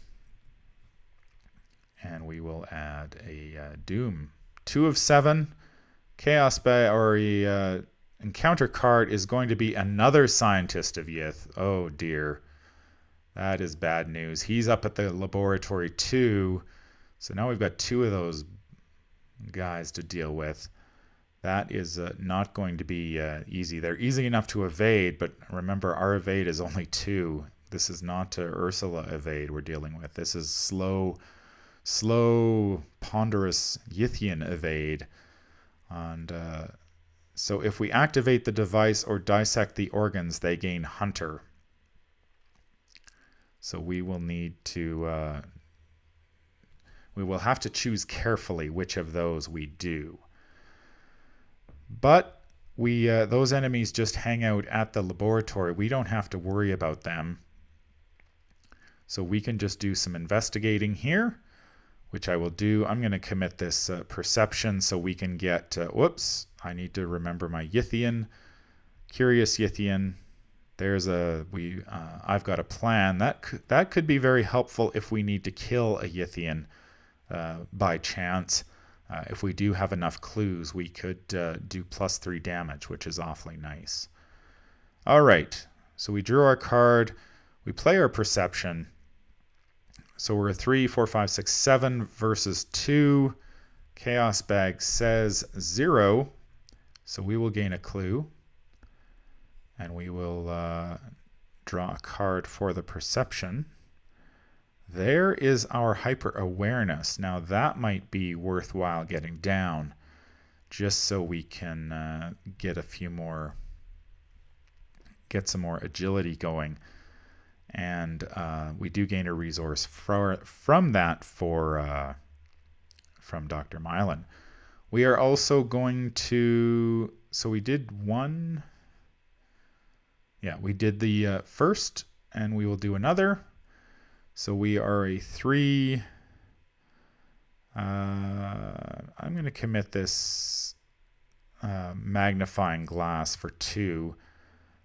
And we will add a Doom. 2 of 7. Chaos Bag or encounter card is going to be another Scientist of Yith. Oh dear. That is bad news. He's up at the laboratory too. So now we've got 2 of those guys to deal with. That is not going to be easy. They're easy enough to evade, but remember our evade is only 2. This is not Ursula evade we're dealing with. This is slow, ponderous Yithian evade. And so if we activate the device or dissect the organs, they gain Hunter. So we will need to... we will have to choose carefully which of those we do. But those enemies just hang out at the laboratory. We don't have to worry about them. So we can just do some investigating here, which I will do. I'm going to commit this Perception so we can get... whoops, I need to remember my Yithian. Curious Yithian. There's I've got a plan. That could be very helpful if we need to kill a Yithian by chance. If we do have enough clues, we could do +3 damage, which is awfully nice. All right, so we drew our card. We play our Perception. So we're a 3, 4, 5, 6, 7 versus 2. Chaos Bag says 0. So we will gain a clue. And we will draw a card for the Perception. There is our Hyper Awareness. Now that might be worthwhile getting down just so we can get some more agility going. and we do gain a resource from that from Dr. Mylan. We are also going to, so we did one, yeah, we did the first, and we will do another. So we are a 3. I'm going to commit this magnifying glass for 2.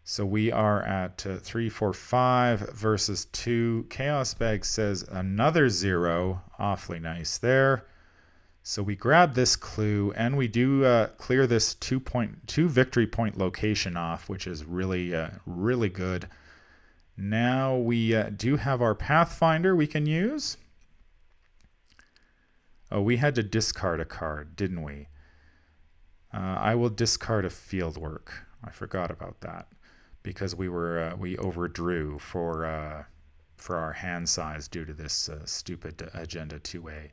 So we are at 3, 4, 5 versus 2. Chaos Bag says another 0. Awfully nice there. So we grab this clue, and we do clear this 2 victory point location off, which is really, really good. Now we do have our Pathfinder we can use. Oh, we had to discard a card, didn't we? I will discard a Fieldwork. I forgot about that because we overdrew for our hand size due to this stupid Agenda 2A.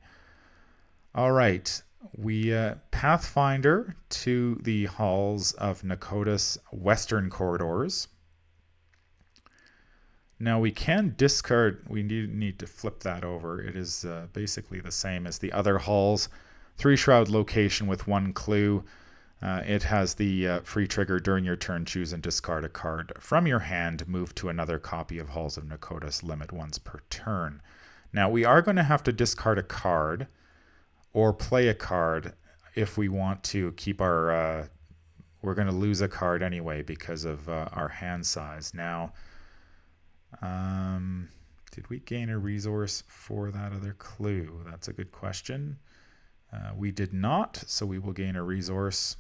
All right, we Pathfinder to the halls of Nakota's western corridors. Now we can discard, we need to flip that over. It is basically the same as the other halls. 3 shroud location with 1 clue. It has the free trigger during your turn, choose and discard a card from your hand, move to another copy of Halls of Nakota's, limit once per turn. Now we are going to have to discard a card or play a card if we want to keep our, we're going to lose a card anyway because of our hand size. Now, did we gain a resource for that other clue? That's a good question. We did not, so we will gain a resource.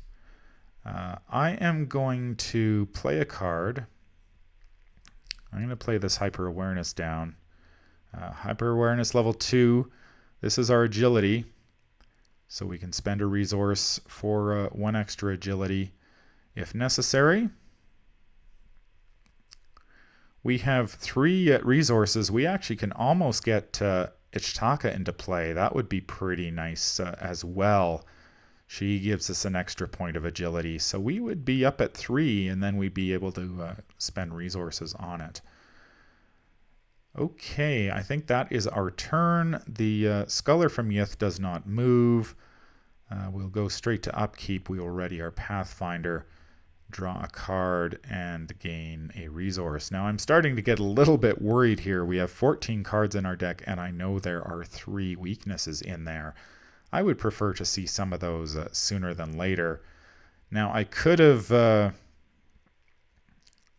I am going to play a card. I'm going to play this Hyper Awareness down. Hyper Awareness level 2. This is our agility. So we can spend a resource for 1 extra agility if necessary. We have 3 resources. We actually can almost get Ichitaka into play. That would be pretty nice as well. She gives us an extra point of agility. So we would be up at 3, and then we'd be able to spend resources on it. Okay, I think that is our turn. The Sculler from Yith does not move. We'll go straight to upkeep. We will ready our Pathfinder, draw a card, and gain a resource. Now I'm starting to get a little bit worried here. We have 14 cards in our deck, and I know there are 3 weaknesses in there. I would prefer to see some of those sooner than later. Now I could have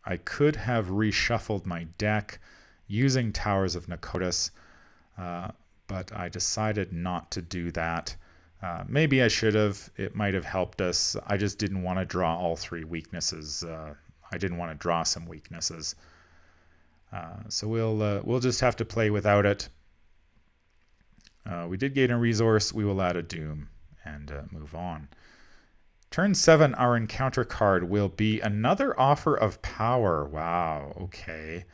reshuffled my deck using Towers of Nakotas, but I decided not to do that. Maybe I should have. It might have helped us. I just didn't want to draw all 3 weaknesses. I didn't want to draw some weaknesses. So we'll just have to play without it. We did gain a resource. We will add a Doom and move on. Turn 7, our encounter card will be another Offer of Power. Wow, okay.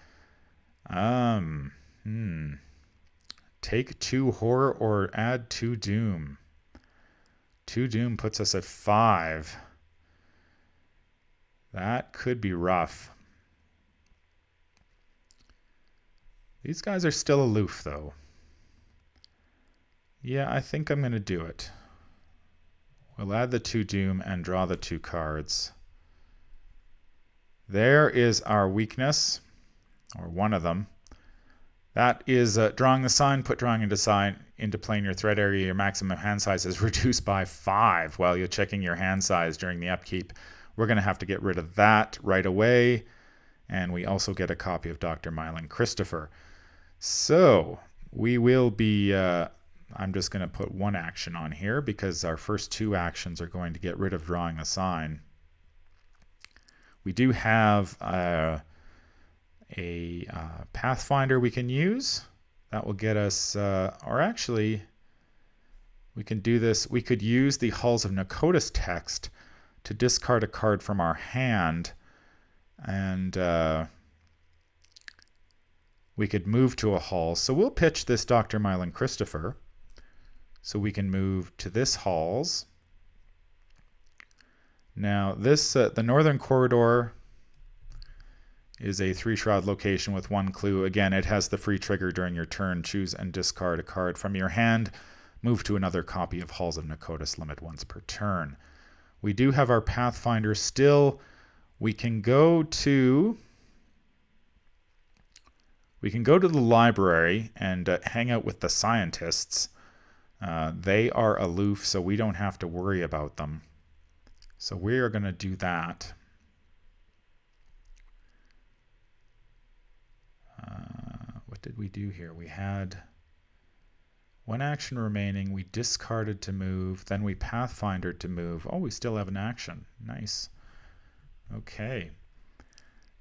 Take 2 horror or add 2 Doom. 2 Doom puts us at 5. That could be rough. These guys are still aloof, though. Yeah, I think I'm going to do it. We'll add the 2 Doom and draw the 2 cards. There is our weakness, or one of them. That is drawing the sign. Put drawing into play in your threat area. Your maximum hand size is reduced by 5 while you're checking your hand size during the upkeep. We're going to have to get rid of that right away. And we also get a copy of Dr. Mylan Christopher. So we will be... I'm just going to put 1 action on here because our first 2 actions are going to get rid of drawing the sign. We do have... a Pathfinder we can use. That will get us, or actually, we can do this. We could use the Halls of Nakota's text to discard a card from our hand, and we could move to a hall. So we'll pitch this Dr. Mylan Christopher, so we can move to this halls. Now, this the Northern Corridor is a 3-shroud location with 1 clue. Again, it has the free trigger during your turn. Choose and discard a card from your hand. Move to another copy of Halls of Nakotis, limit once per turn. We do have our Pathfinder still. We can go to the library and hang out with the scientists. They are aloof, so we don't have to worry about them. So we are going to do that. What did we do here? We had 1 action remaining. We discarded to move. Then we Pathfindered to move. Oh, we still have an action. Nice. Okay.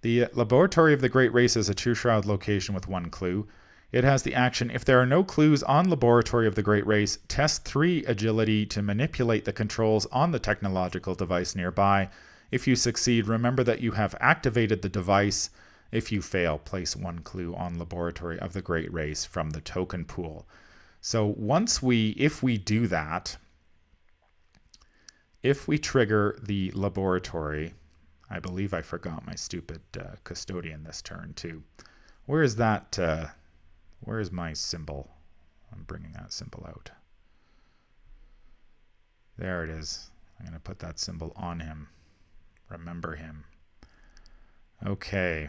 The Laboratory of the Great Race is a 2-shroud location with 1 clue. It has the action, if there are no clues on Laboratory of the Great Race, test 3 agility to manipulate the controls on the technological device nearby. If you succeed, remember that you have activated the device. If you fail, place 1 clue on Laboratory of the Great Race from the token pool. So if we do that, if we trigger the laboratory, I believe I forgot my stupid custodian this turn too. Where is that? Where is my symbol? I'm bringing that symbol out. There it is. I'm going to put that symbol on him. Remember him. Okay.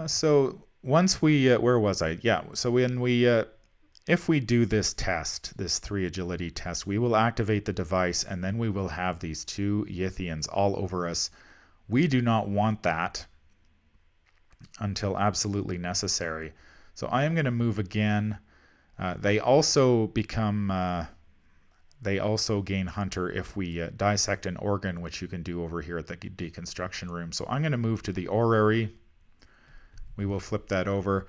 So once we, where was I? Yeah, so when we, if we do this test, this 3 agility test, we will activate the device and then we will have these 2 Yithians all over us. We do not want that until absolutely necessary. So I am going to move again. They also become, they also gain Hunter if we dissect an organ, which you can do over here at the deconstruction room. So I'm going to move to the orrery. We will flip that over.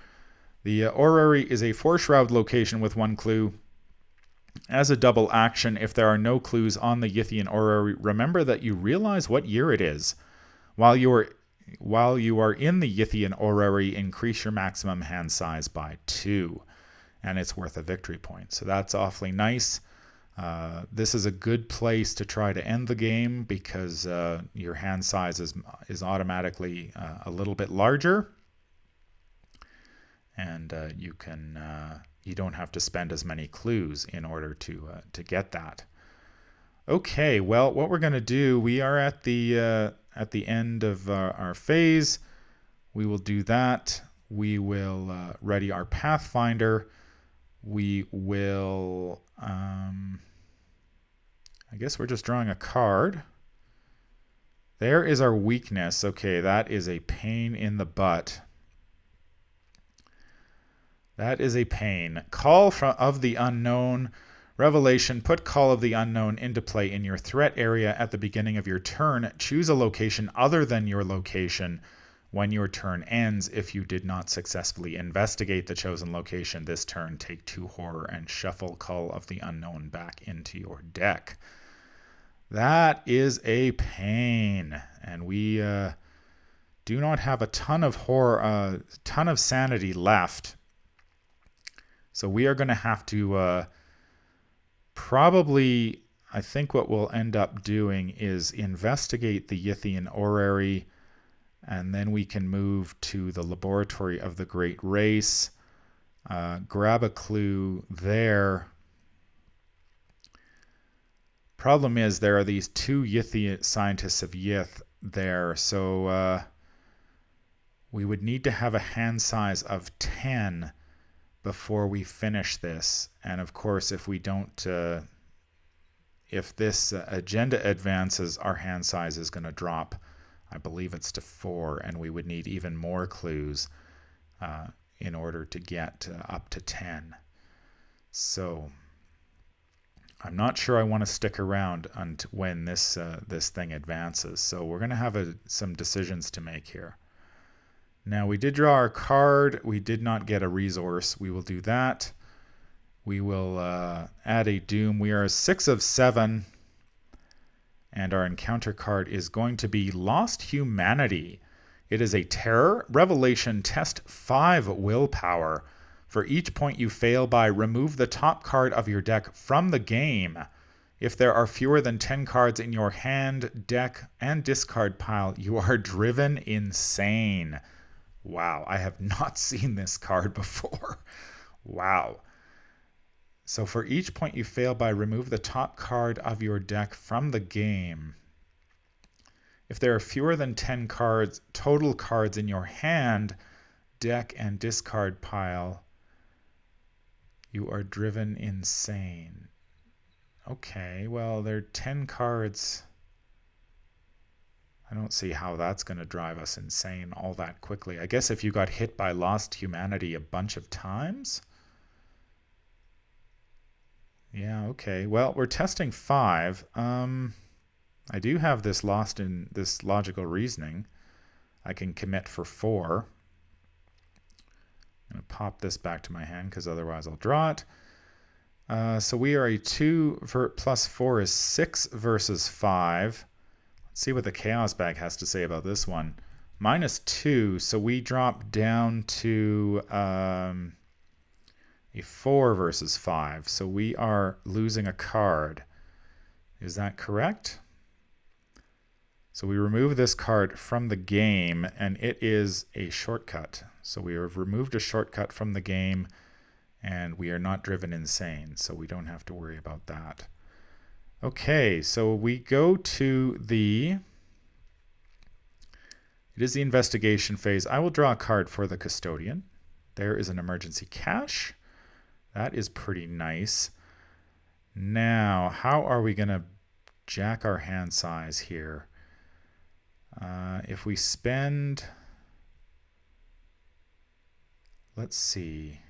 The orrery is a 4-shroud location with 1 clue. As a double action, if there are no clues on the Yithian orrery, remember that you realize what year it is. While you are in the Yithian orrery, increase your maximum hand size by 2. And it's worth a victory point. So that's awfully nice. This is a good place to try to end the game because your hand size is automatically a little bit larger. And you don't have to spend as many clues in order to get that. Okay, well, what we're going to do, we are at the end of our phase. We will do that. We will ready our Pathfinder. We will, I guess we're just drawing a card. There is our weakness. Okay, that is a pain in the butt. That is a pain. Call of the Unknown. Revelation, put Call of the Unknown into play in your threat area at the beginning of your turn. Choose a location other than your location when your turn ends. If you did not successfully investigate the chosen location this turn, take 2 horror and shuffle Call of the Unknown back into your deck. That is a pain. And we do not have a ton of horror, ton of sanity left. So we are going to have to probably, I think what we'll end up doing is investigate the Yithian orrery, and then we can move to the Laboratory of the Great Race, grab a clue there. Problem is there are these 2 Yithian scientists of Yith there, so we would need to have a hand size of 10 before we finish this. And of course, if we don't, if this agenda advances, our hand size is going to drop. I believe it's to 4, and we would need even more clues in order to get up to 10. So I'm not sure I want to stick around when this thing advances. So we're going to have some decisions to make here. Now, we did draw our card. We did not get a resource. We will do that. We will add a doom. We are 6 of 7. And our encounter card is going to be Lost Humanity. It is a terror. Revelation, test 5 willpower. For each point you fail by, remove the top card of your deck from the game. If there are fewer than 10 cards in your hand, deck, and discard pile, you are driven insane. Wow, I have not seen this card before. Wow. So for each point you fail by, remove the top card of your deck from the game. If there are fewer than 10 cards, total cards in your hand, deck, and discard pile, you are driven insane. Okay, well, there are 10 cards. I don't see how that's going to drive us insane all that quickly. I guess if you got hit by Lost Humanity a bunch of times. Yeah, okay. Well, we're testing 5. I do have this lost in this logical reasoning. I can commit for 4. I'm going to pop this back to my hand because otherwise I'll draw it. So we are a 2 plus 4 is 6 versus 5. Let's see what the Chaos Bag has to say about this one. -2, so we drop down to a 4 versus 5. So we are losing a card. Is that correct? So we remove this card from the game, and it is a shortcut. So we have removed a shortcut from the game, and we are not driven insane, so we don't have to worry about that. Okay, so we go to it is the investigation phase. I will draw a card for the custodian. There is an emergency cache. That is pretty nice. Now, how are we going to jack our hand size here? If we spend, let's see,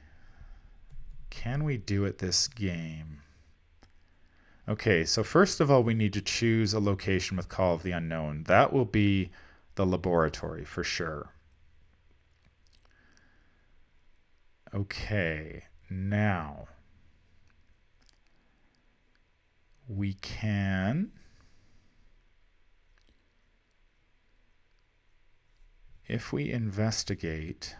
can we do it this game? Okay, so first of all, we need to choose a location with Call of the Unknown. That will be the laboratory for sure. Okay, now we can, if we investigate,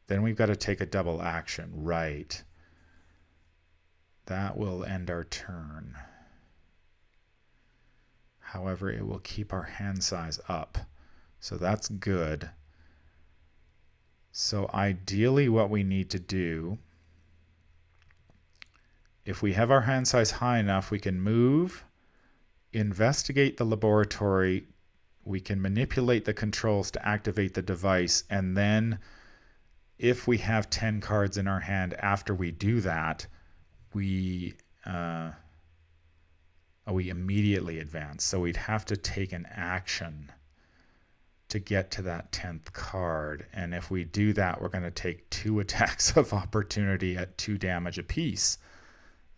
then we've got to take a double action, right? That will end our turn. However, it will keep our hand size up. So that's good. So ideally what we need to do, if we have our hand size high enough, we can move, investigate the laboratory, we can manipulate the controls to activate the device, and then if we have 10 cards in our hand after we do that, we immediately advance. So we'd have to take an action to get to that 10th card. And if we do that, we're going to take 2 attacks of opportunity at 2 damage apiece.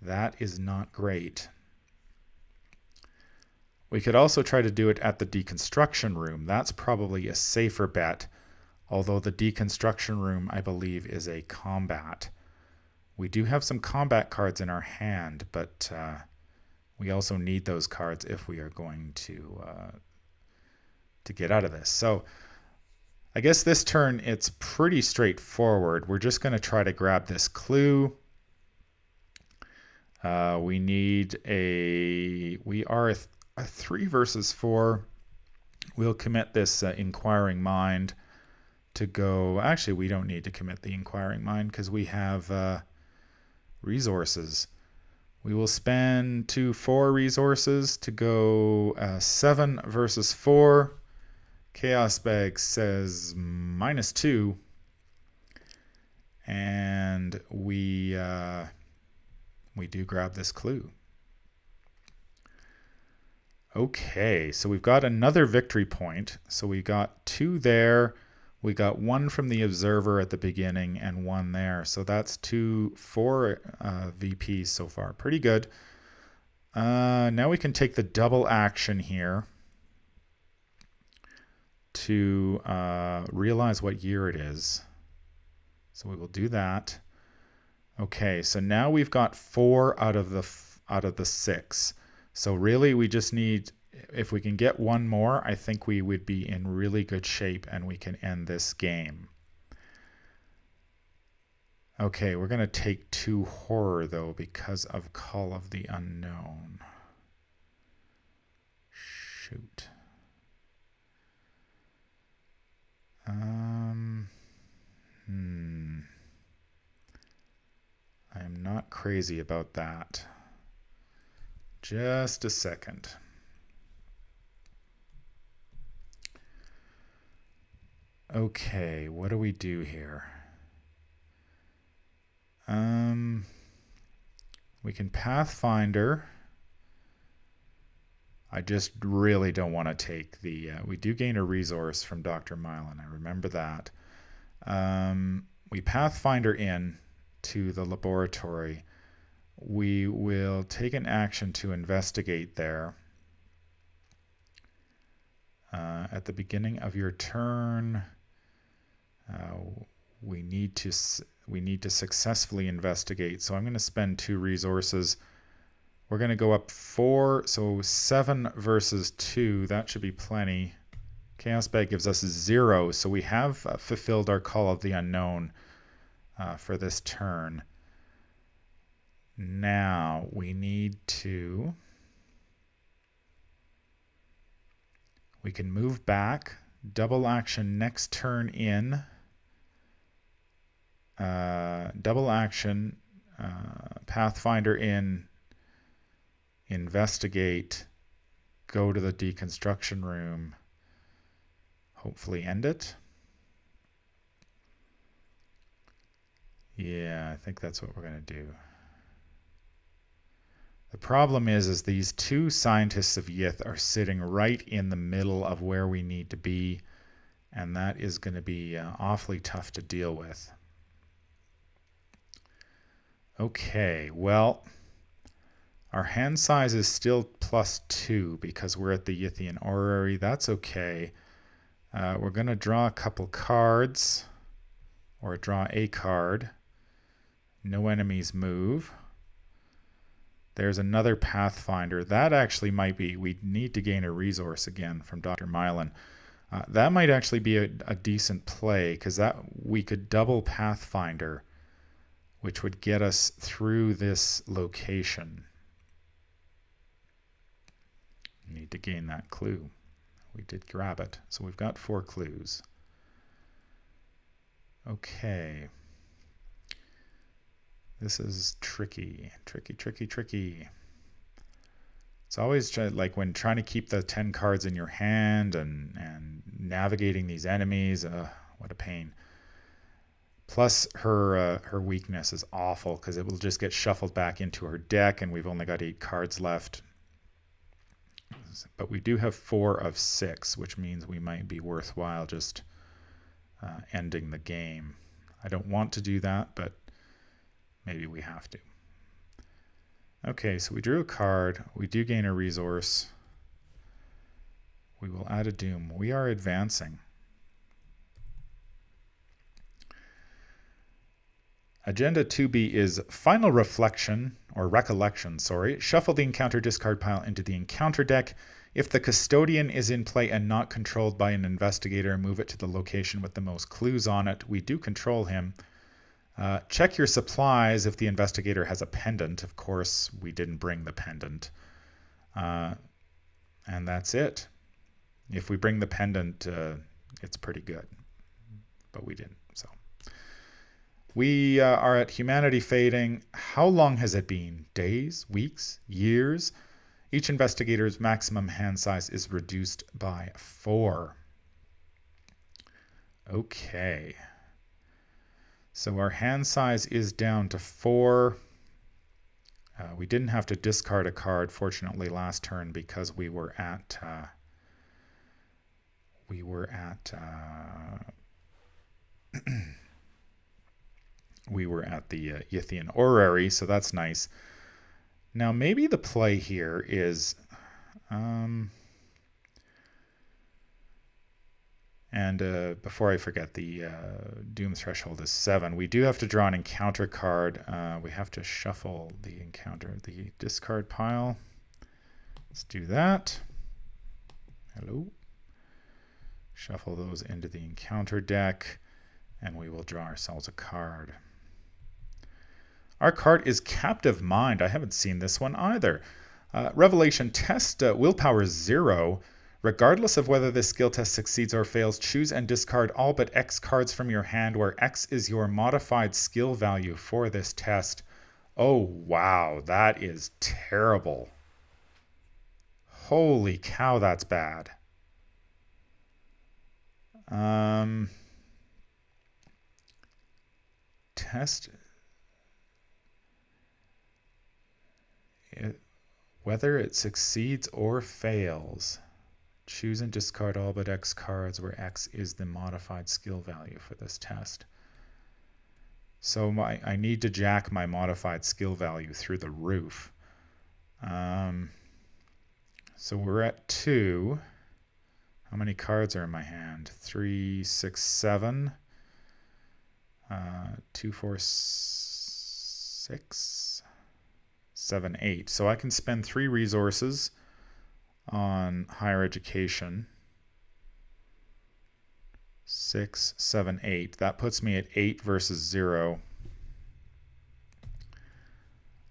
That is not great. We could also try to do it at the deconstruction room. That's probably a safer bet, although the deconstruction room, I believe, is a combat. We do have some combat cards in our hand, but we also need those cards if we are going to get out of this. So I guess this turn, it's pretty straightforward. We're just going to try to grab this clue. We are a 3 versus 4. We'll commit this Inquiring Mind to go. Actually, we don't need to commit the Inquiring Mind because we have resources. We will spend 4 resources to go 7 versus 4. Chaos Bag says -2. And we do grab this clue. Okay, so we've got another victory point. So we got 2 there. We got 1 from the observer at the beginning and 1 there. So that's 4 VPs so far. Pretty good. Now we can take the double action here to realize what year it is. So we will do that. Okay, so now we've got 4 out of the 6. So really we just need, if we can get 1 more, I think we would be in really good shape and we can end this game. Okay, we're going to take 2 horror, though, because of Call of the Unknown. Shoot. I am not crazy about that. Just a second. Okay, what do we do here? We can Pathfinder. I just really don't want to take the... we do gain a resource from Dr. Mylan. I remember that. We Pathfinder in to the laboratory. We will take an action to investigate there. At the beginning of your turn, we need to successfully investigate. So I'm going to spend 2 resources. We're going to go up 4, so 7 versus 2. That should be plenty. Chaos Bag gives us 0, so we have fulfilled our Call of the Unknown for this turn. Now we need to... We can move back, double action next turn in, double action, Pathfinder in, investigate, go to the deconstruction room, hopefully end it. Yeah, I think that's what we're going to do. The problem is these 2 scientists of Yith are sitting right in the middle of where we need to be, and that is going to be awfully tough to deal with. Okay, well, our hand size is still +2 because we're at the Yithian Orrery. That's okay. We're going to draw a couple cards, or draw a card. No enemies move. There's another Pathfinder. That actually might be... We need to gain a resource again from Dr. Mylan. That might actually be a decent play, because that we could double Pathfinder, which would get us through this location. We need to gain that clue. We did grab it, so we've got 4 clues. Okay. This is tricky. Tricky. It's always like when trying to keep the 10 cards in your hand and navigating these enemies. What a pain. Plus, her weakness is awful because it will just get shuffled back into her deck, and we've only got 8 cards left. But we do have 4 of 6, which means we might be worthwhile just ending the game. I don't want to do that, but maybe we have to. Okay, so we drew a card. We do gain a resource. We will add a doom. We are advancing. Agenda 2B is Final Reflection, or Recollection, sorry. Shuffle the encounter discard pile into the encounter deck. If the custodian is in play and not controlled by an investigator, move it to the location with the most clues on it. We do control him. Check your supplies if the investigator has a pendant. Of course, we didn't bring the pendant. And that's it. If we bring the pendant, it's pretty good. But we didn't, so. We are at Humanity Fading. How long has it been? Days? Weeks? Years? Each investigator's maximum hand size is reduced by 4. Okay. So our hand size is down to 4. We didn't have to discard a card, fortunately, last turn because we were at the Yithian Orrery, so that's nice. Now maybe the play here is before I forget, the Doom threshold is 7. We do have to draw an encounter card. We have to shuffle the discard pile. Let's do that. Hello. Shuffle those into the encounter deck, and we will draw ourselves a card. Our card is Captive Mind. I haven't seen this one either. Revelation test, willpower 0. Regardless of whether this skill test succeeds or fails, choose and discard all but X cards from your hand, where X is your modified skill value for this test. Oh, wow, that is terrible. Holy cow, that's bad. Test whether it succeeds or fails. Choose and discard all but X cards, where X is the modified skill value for this test. So I need to jack my modified skill value through the roof. So we're at 2. How many cards are in my hand? 3, 6, 7. 2, 4, 6, 7, 8. So I can spend 3 resources on higher education. 6, 7, 8. That puts me at 8 versus 0.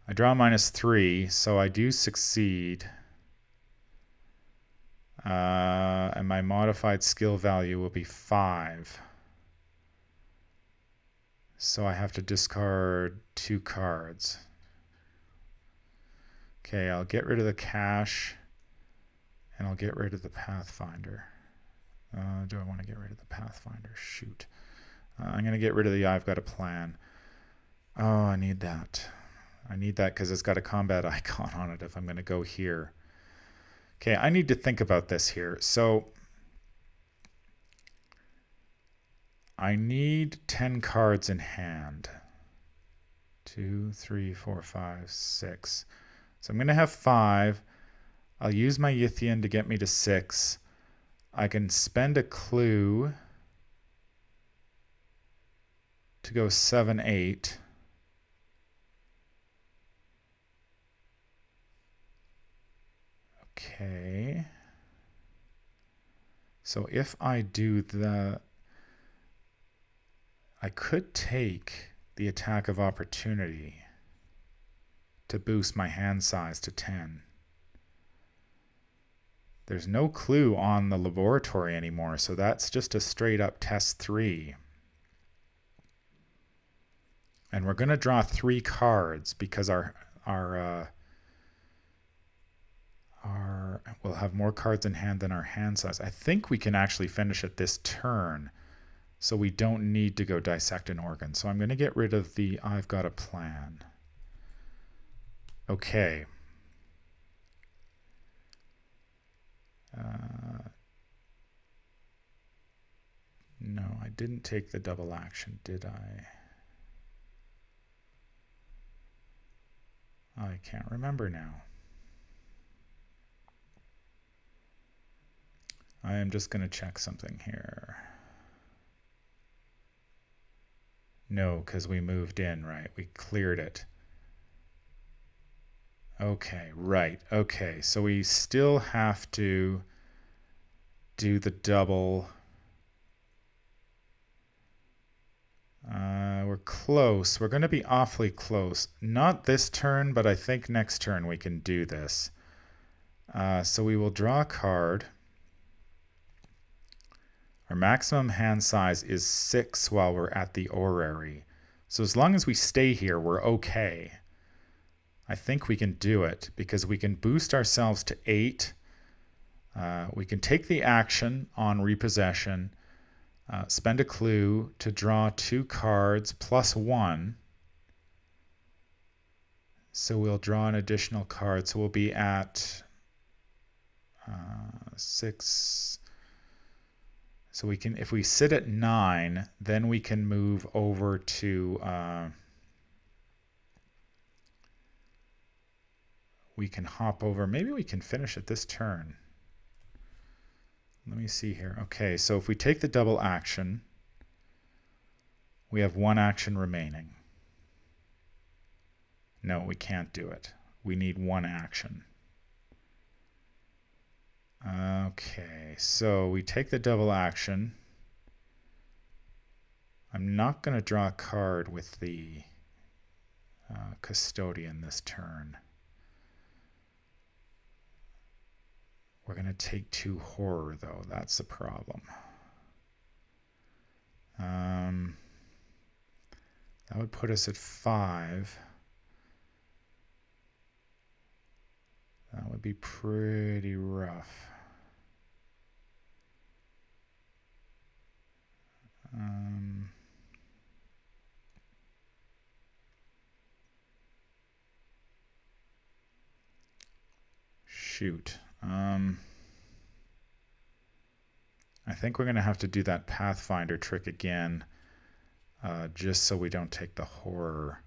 I draw -3, so I do succeed. And my modified skill value will be 5. So I have to discard 2 cards. Okay, I'll get rid of the cash, and I'll get rid of the Pathfinder. Do I want to get rid of the Pathfinder? Shoot. I'm going to get rid of the I've Got a Plan. Oh, I need that. I need that because it's got a combat icon on it if I'm going to go here. Okay, I need to think about this here. So I need 10 cards in hand. 2, 3, 4, 5, 6. So I'm going to have 5. I'll use my Yithian to get me to 6. I can spend a clue to go 7, 8. Okay. So if I do the... I could take the attack of opportunity to boost my hand size to 10. There's no clue on the laboratory anymore, so that's just a straight up test 3. And we're going to draw 3 cards because we'll have more cards in hand than our hand size. I think we can actually finish it this turn, so we don't need to go dissect an organ. So I'm going to get rid of the I've Got a Plan. Okay. No, I didn't take the double action, did I? I can't remember now. I am just going to check something here. No, because we moved in, right? We cleared it. Okay, right. Okay, so we still have to do the double. We're close. We're going to be awfully close. Not this turn, but I think next turn we can do this. So we will draw a card. Our maximum hand size is 6 while we're at the orrery. So as long as we stay here, we're okay. I think we can do it because we can boost ourselves to 8. We can take the action on repossession, spend a clue to draw 2 cards plus 1. So we'll draw an additional card. So we'll be at 6. So we can, if we sit at 9, then we can move over to, we can hop over. Maybe we can finish it this turn. Let me see here. Okay, so if we take the double action, we have 1 action remaining. No, we can't do it. We need 1 action. Okay, so we take the double action. I'm not going to draw a card with the custodian this turn. We're going to take 2 horror, though. That's the problem. That would put us at 5. That would be pretty rough. Shoot. I think we're going to have to do that Pathfinder trick again, just so we don't take the horror.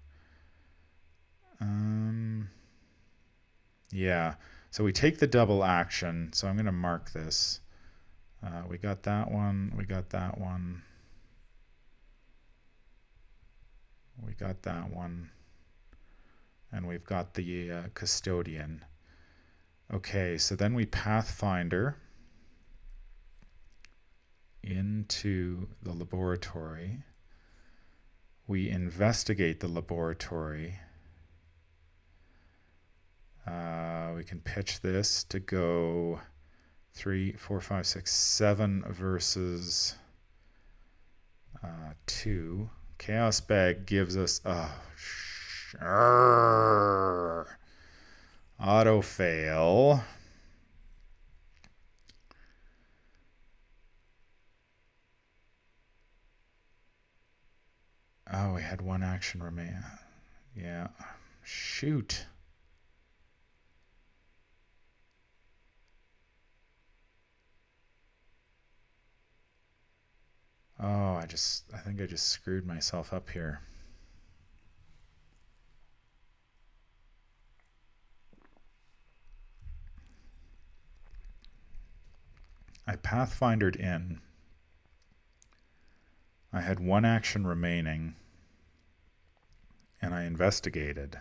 Yeah, so we take the double action, so I'm going to mark this. We got that one, we got that one. We got that one. And we've got the custodian. Okay, so then we Pathfinder into the laboratory. We investigate the laboratory. We can pitch this to go 3, 4, 5, 6, 7 versus 2. Chaos Bag gives us auto fail. Oh, we had 1 action remain. Yeah. Shoot. Oh, I think I just screwed myself up here. I Pathfindered in. I had 1 action remaining, and I investigated.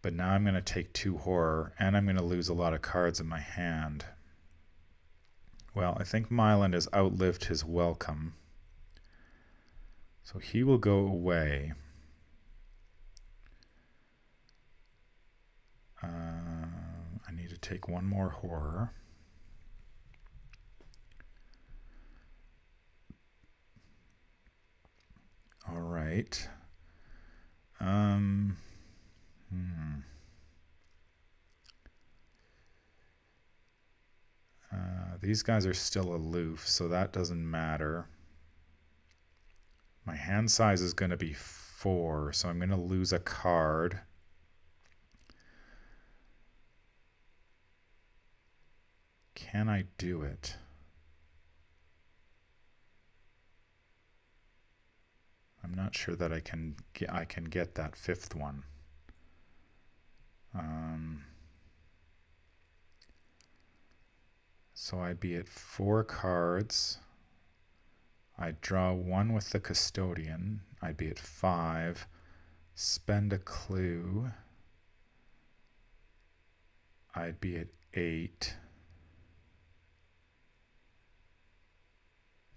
But now I'm going to take 2 horror, and I'm going to lose a lot of cards in my hand. Well, I think Mylan has outlived his welcome. So he will go away. I need to take 1 more horror. All right. These guys are still aloof, so that doesn't matter. My hand size is going to be 4, so I'm going to lose a card. Can I do it? I'm not sure that I can get that 5th one. So I'd be at 4 cards. I'd draw 1 with the custodian. I'd be at 5. Spend a clue. I'd be at 8.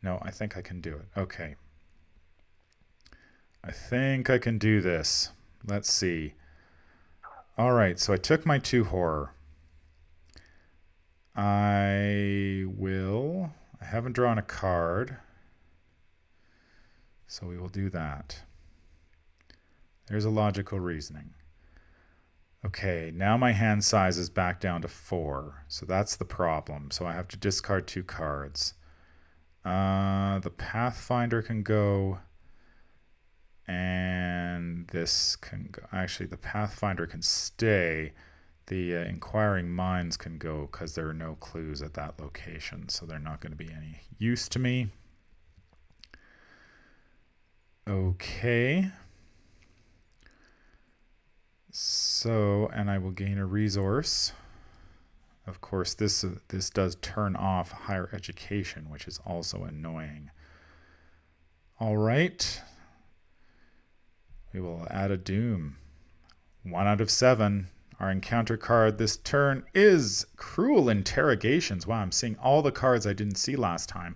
No, I think I can do it. Okay. I think I can do this. Let's see. All right, so I took my 2 horror. I haven't drawn a card, so we will do that. There's a logical reasoning. Okay, now my hand size is back down to 4, so that's the problem. So I have to discard 2 cards. The Pathfinder can go, and this can go. Actually, the Pathfinder can stay. The Inquiring Minds can go because there are no clues at that location, so they're not going to be any use to me. Okay. So, and I will gain a resource. Of course, this does turn off higher education, which is also annoying. All right. We will add a doom. 1 out of 7. Our encounter card this turn is Cruel Interrogations. Wow, I'm seeing all the cards I didn't see last time.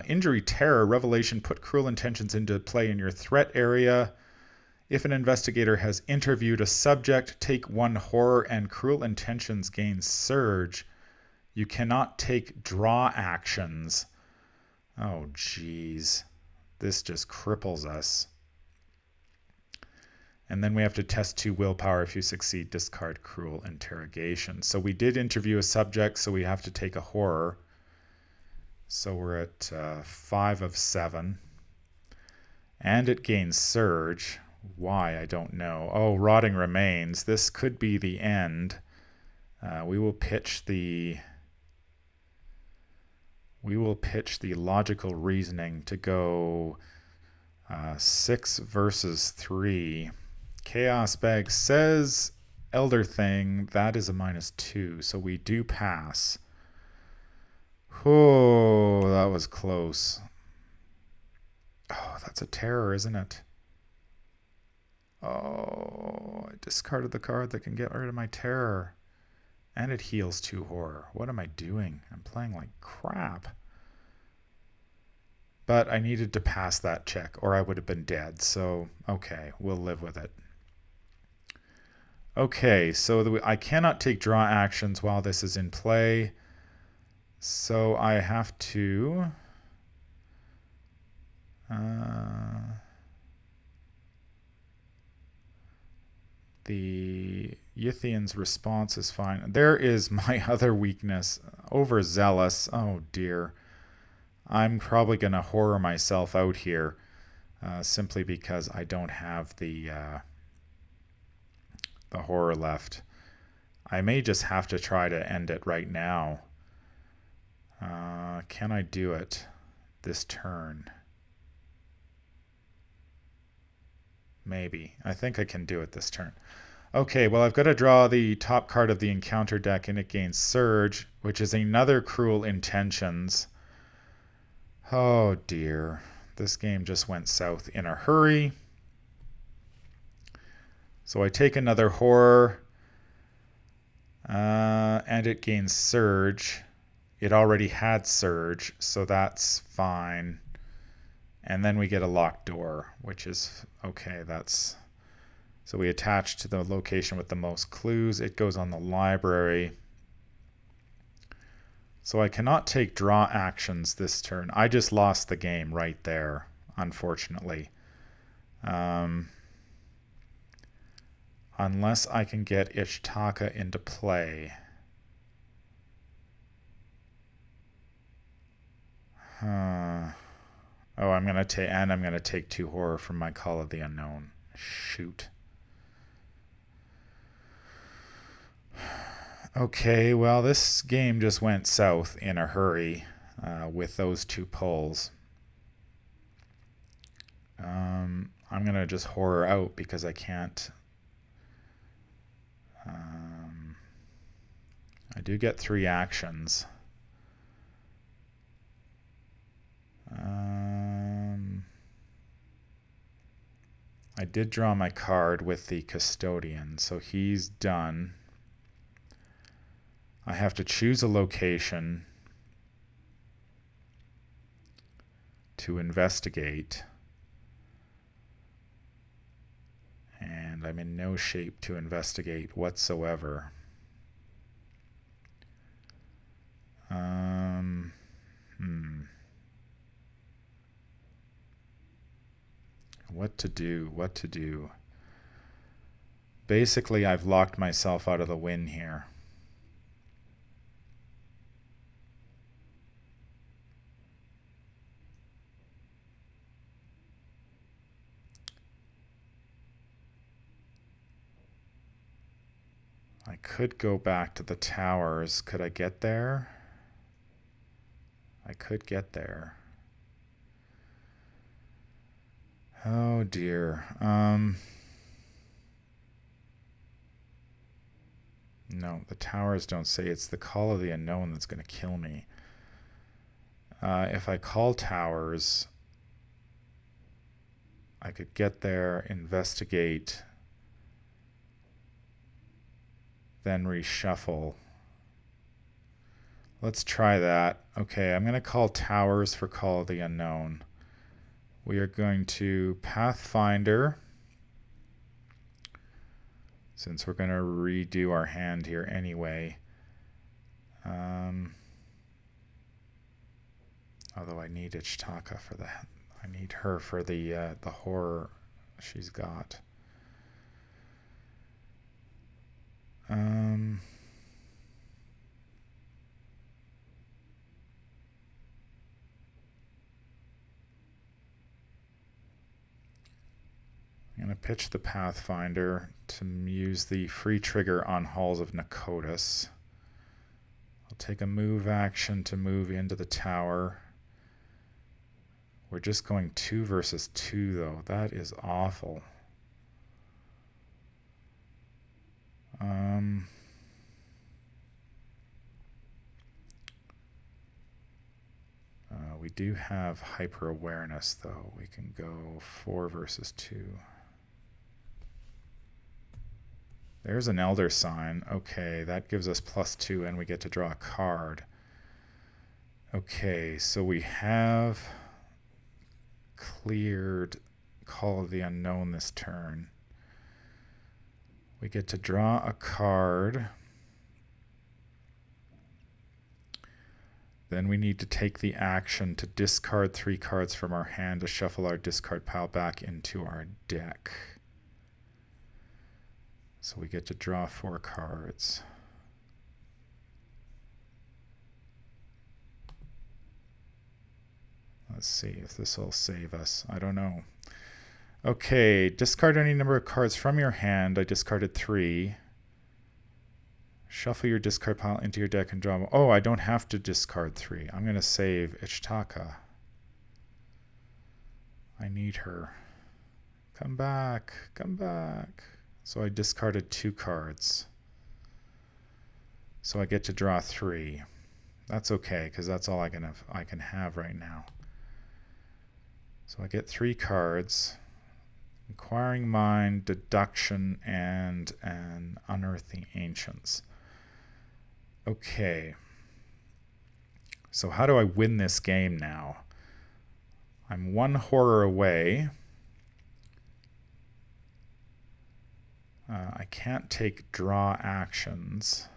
Injury terror. Revelation. Put cruel intentions into play in your threat area. If an investigator has interviewed a subject, take 1 horror and cruel intentions gains surge. You cannot take draw actions. Oh, jeez. This just cripples us. And then we have to test 2 willpower. If you succeed, discard cruel interrogation. So we did interview a subject, so we have to take a horror. So we're at 5 of 7. And it gains surge. Why, I don't know. Oh, rotting remains. This could be the end. We will pitch the logical reasoning to go 6 versus 3. Chaos Bag says Elder Thing. That is a -2, so we do pass. Oh, that was close. Oh, that's a terror, isn't it? Oh, I discarded the card that can get rid of my terror. And it heals 2 horror. What am I doing? I'm playing like crap. But I needed to pass that check or I would have been dead. So, okay, we'll live with it. Okay, so I cannot take draw actions while this is in play. So I have to... the Yithian's response is fine. There is my other weakness. Overzealous. Oh, dear. I'm probably going to horror myself out here simply because I don't have the horror left. I may just have to try to end it right now. Can I do it this turn? Maybe. I think I can do it this turn. Okay, well, I've got to draw the top card of the encounter deck, and it gains Surge, which is another Cruel Intentions. Oh, dear. This game just went south in a hurry. So I take another Horror, and it gains Surge. It already had Surge, so that's fine. And then we get a locked door, which is okay. That's so we attach to the location with the most clues. It goes on the library. So I cannot take draw actions this turn. I just lost the game right there, unfortunately. Unless I can get Ishtaka into play. Oh, I'm gonna take 2 horror from my Call of the Unknown. Shoot. Okay, well, this game just went south in a hurry with those 2 pulls. I'm gonna just horror out because I can't. I do get 3 actions. I did draw my card with the custodian, so he's done. I have to choose a location to investigate, and I'm in no shape to investigate whatsoever. What to do? Basically, I've locked myself out of the win here. I could go back to the towers. Could I get there? I could get there. Oh dear. No, the towers don't say. It's the Call of the Unknown that's going to kill me. If I call towers, I could get there, investigate, then reshuffle. Let's try that. Okay, I'm going to call towers for Call of the Unknown. We are going to Pathfinder, since we're going to redo our hand here anyway. Although I need Ichitaka for that. I need her for the horror she's got. I'm going to pitch the Pathfinder to use the free trigger on Halls of Nakotis. I'll take a move action to move into the tower. We're just going 2 versus 2 though. That is awful. We do have hyper awareness though. We can go 4 versus 2. There's an Elder Sign. Okay, that gives us +2 and we get to draw a card. Okay, so we have cleared Call of the Unknown this turn. We get to draw a card. Then we need to take the action to discard 3 cards from our hand to shuffle our discard pile back into our deck. So we get to draw 4 cards. Let's see if this will save us. I don't know. Okay, discard any number of cards from your hand. I discarded 3. Shuffle your discard pile into your deck and draw. Oh, I don't have to discard 3. I'm going to save Ichitaka. I need her. Come back. Come back. So I discarded 2 cards. So I get to draw 3. That's okay, because that's all I can have right now. So I get 3 cards. Inquiring Mind, Deduction, and an Unearthing Ancients. Okay. So how do I win this game now? I'm 1 horror away. I can't take draw actions.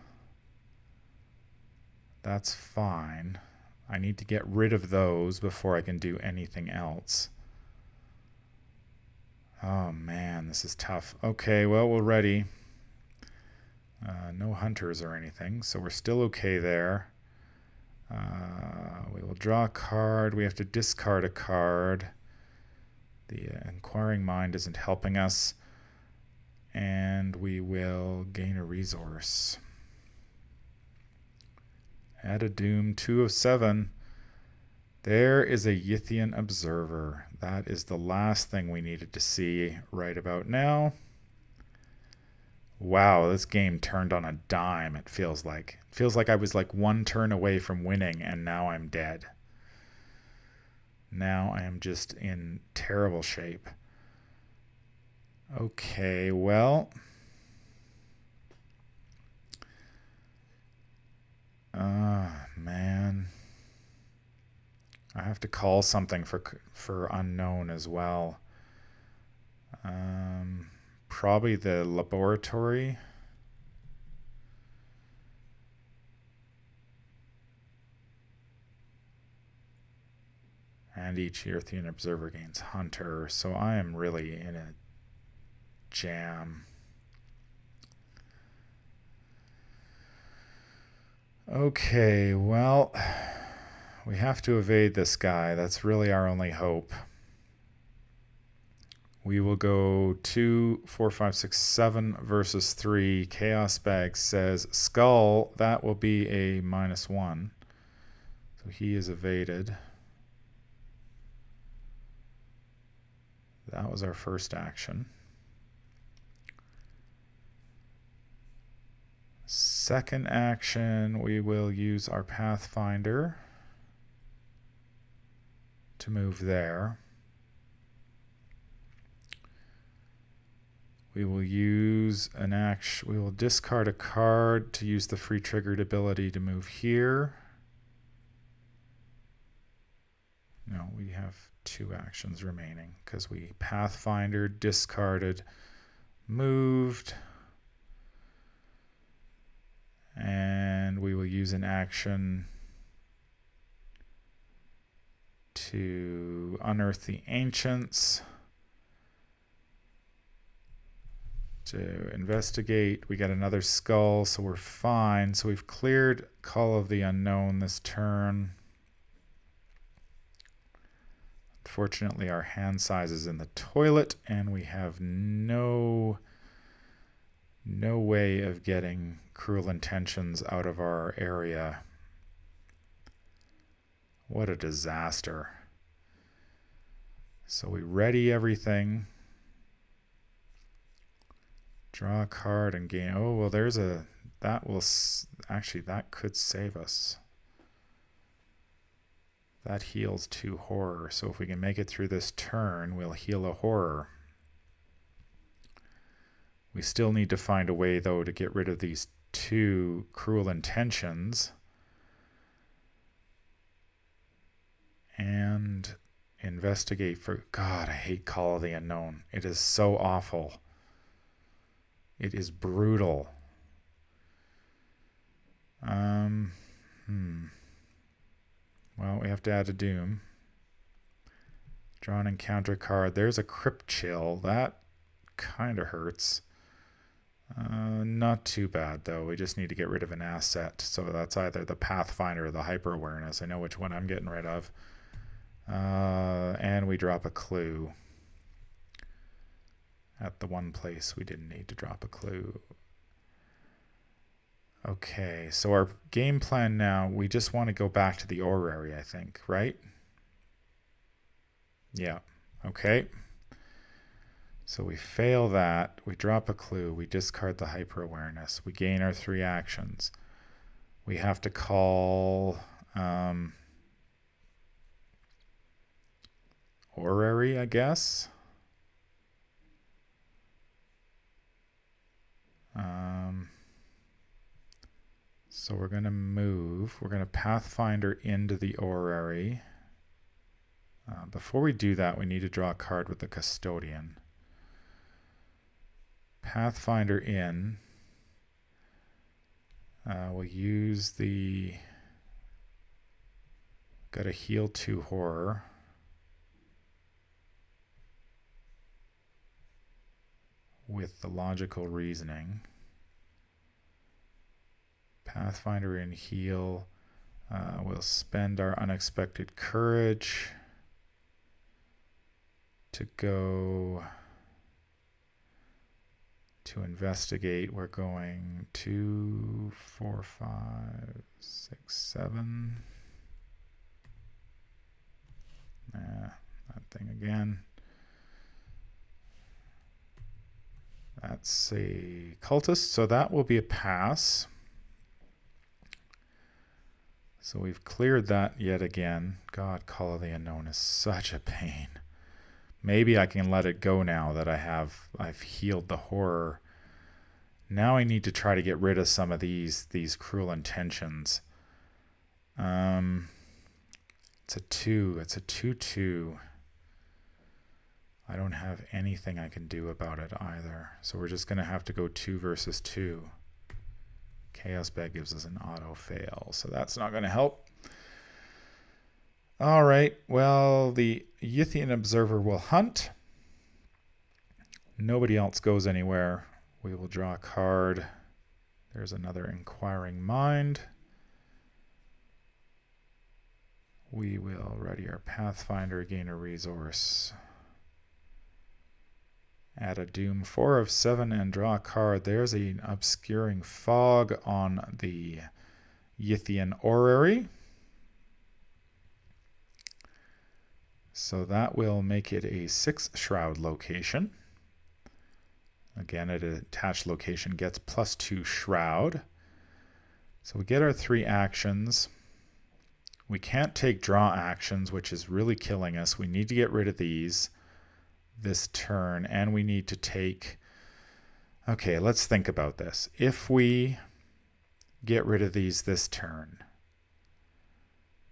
That's fine. I need to get rid of those before I can do anything else. Oh man, this is tough. Okay, well, we're ready. No hunters or anything, so we're still okay there. We will draw a card. We have to discard a card. The Inquiring Mind isn't helping us. And we will gain a resource. Add a doom, 2 of 7. There is a Yithian Observer. That is the last thing we needed to see right about now. Wow, this game turned on a dime, it feels like. It feels like I was like 1 turn away from winning, and now I'm dead. Now I am just in terrible shape. Okay, well. Man. I have to call something for unknown as well. Probably the laboratory. And each Yithian Observer gains Hunter, so I am really in a jam. Okay, well, we have to evade this guy. That's really our only hope. We will go 2, 4, 5, 6, 7 versus 3. Chaos Bag says Skull. That will be a -1. So he is evaded. That was our first action. Second action, we will use our Pathfinder to move there. We will use we will discard a card to use the free triggered ability to move here. we have 2 actions remaining because we Pathfinder, discarded, moved, and we will use an action to unearth the ancients, to investigate. We got another skull, so we're fine. So we've cleared Call of the Unknown this turn. Unfortunately, our hand size is in the toilet, and we have no way of getting Cruel Intentions out of our area. What a disaster. So we ready everything. Draw a card and gain. Oh, well, there's a... That will... Actually, that could save us. That heals 2 horror. So if we can make it through this turn, we'll heal a horror. We still need to find a way, though, to get rid of these 2 Cruel Intentions. And investigate for... God, I hate Call of the Unknown. It is so awful. It is brutal. Well, we have to add a Doom. Draw an encounter card. There's a Crypt Chill. That kind of hurts. Not too bad, though. We just need to get rid of an asset. So that's either the Pathfinder or the Hyper Awareness. I know which one I'm getting rid of. And we drop a clue. At the one place we didn't need to drop a clue. Okay, so our game plan now, we just want to go back to the orrery, I think, right? Yeah, okay. So we fail that, we drop a clue, we discard the hyper awareness, we gain our 3 actions. We have to call orrery, I guess. So we're going to move. We're going to Pathfinder into the orrery. Before we do that, we need to draw a card with the custodian. Pathfinder in. We'll use the... Got to heal 2 horror. With the logical reasoning. Pathfinder in heal. We'll spend our unexpected courage to go to investigate. We're going 2, 4, 5, 6, 7. That thing again. That's a cultist, so that will be a pass. So we've cleared that yet again. God, Call of the Unknown is such a pain. Maybe I can let it go now that I've healed the horror. Now I need to try to get rid of some of these Cruel Intentions. It's a 2. It's a 2/2. I don't have anything I can do about it either. So we're just going to have to go 2 versus 2. Chaos Bag gives us an auto fail, so that's not going to help. All right, well, the Yithian Observer will hunt. Nobody else goes anywhere. We will draw a card. There's another Inquiring Mind. We will ready our Pathfinder, gain a resource. Add a Doom 4 of 7 and draw a card. There's an Obscuring Fog on the Yithian Orrery. So that will make it a 6 Shroud location. Again, at an attached location gets +2 Shroud. So we get our 3 actions. We can't take draw actions, which is really killing us. We need to get rid of these this turn, and we need to take... Okay, let's think about this. If we get rid of these this turn,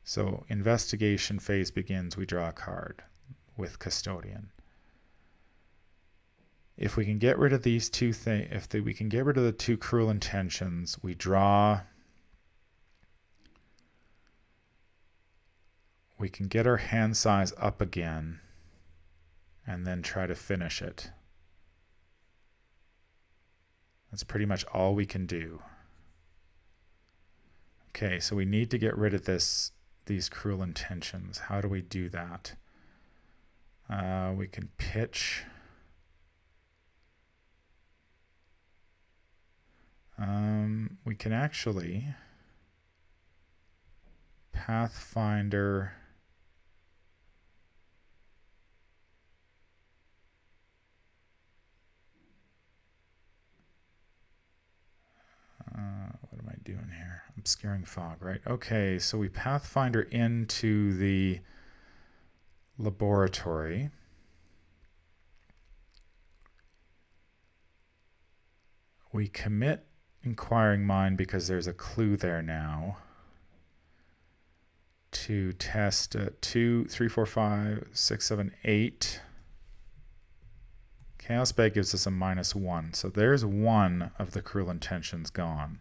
So investigation phase begins, we draw a card with custodian. If we can get rid of these two things, we can get rid of the two cruel intentions, we draw. We can get our hand size up again and then try to finish it. That's pretty much all we can do. Okay, so we need to get rid of these cruel intentions. How do we do that? We can pitch. We can actually Pathfinder. What am I doing here? Obscuring fog, right? Okay, so we Pathfinder into the laboratory. We commit Inquiring Mind because there's a clue there now to test 2, 3, 4, 5, 6, 7, 8. Chaos Bag gives us a -1. So there's one of the cruel intentions gone.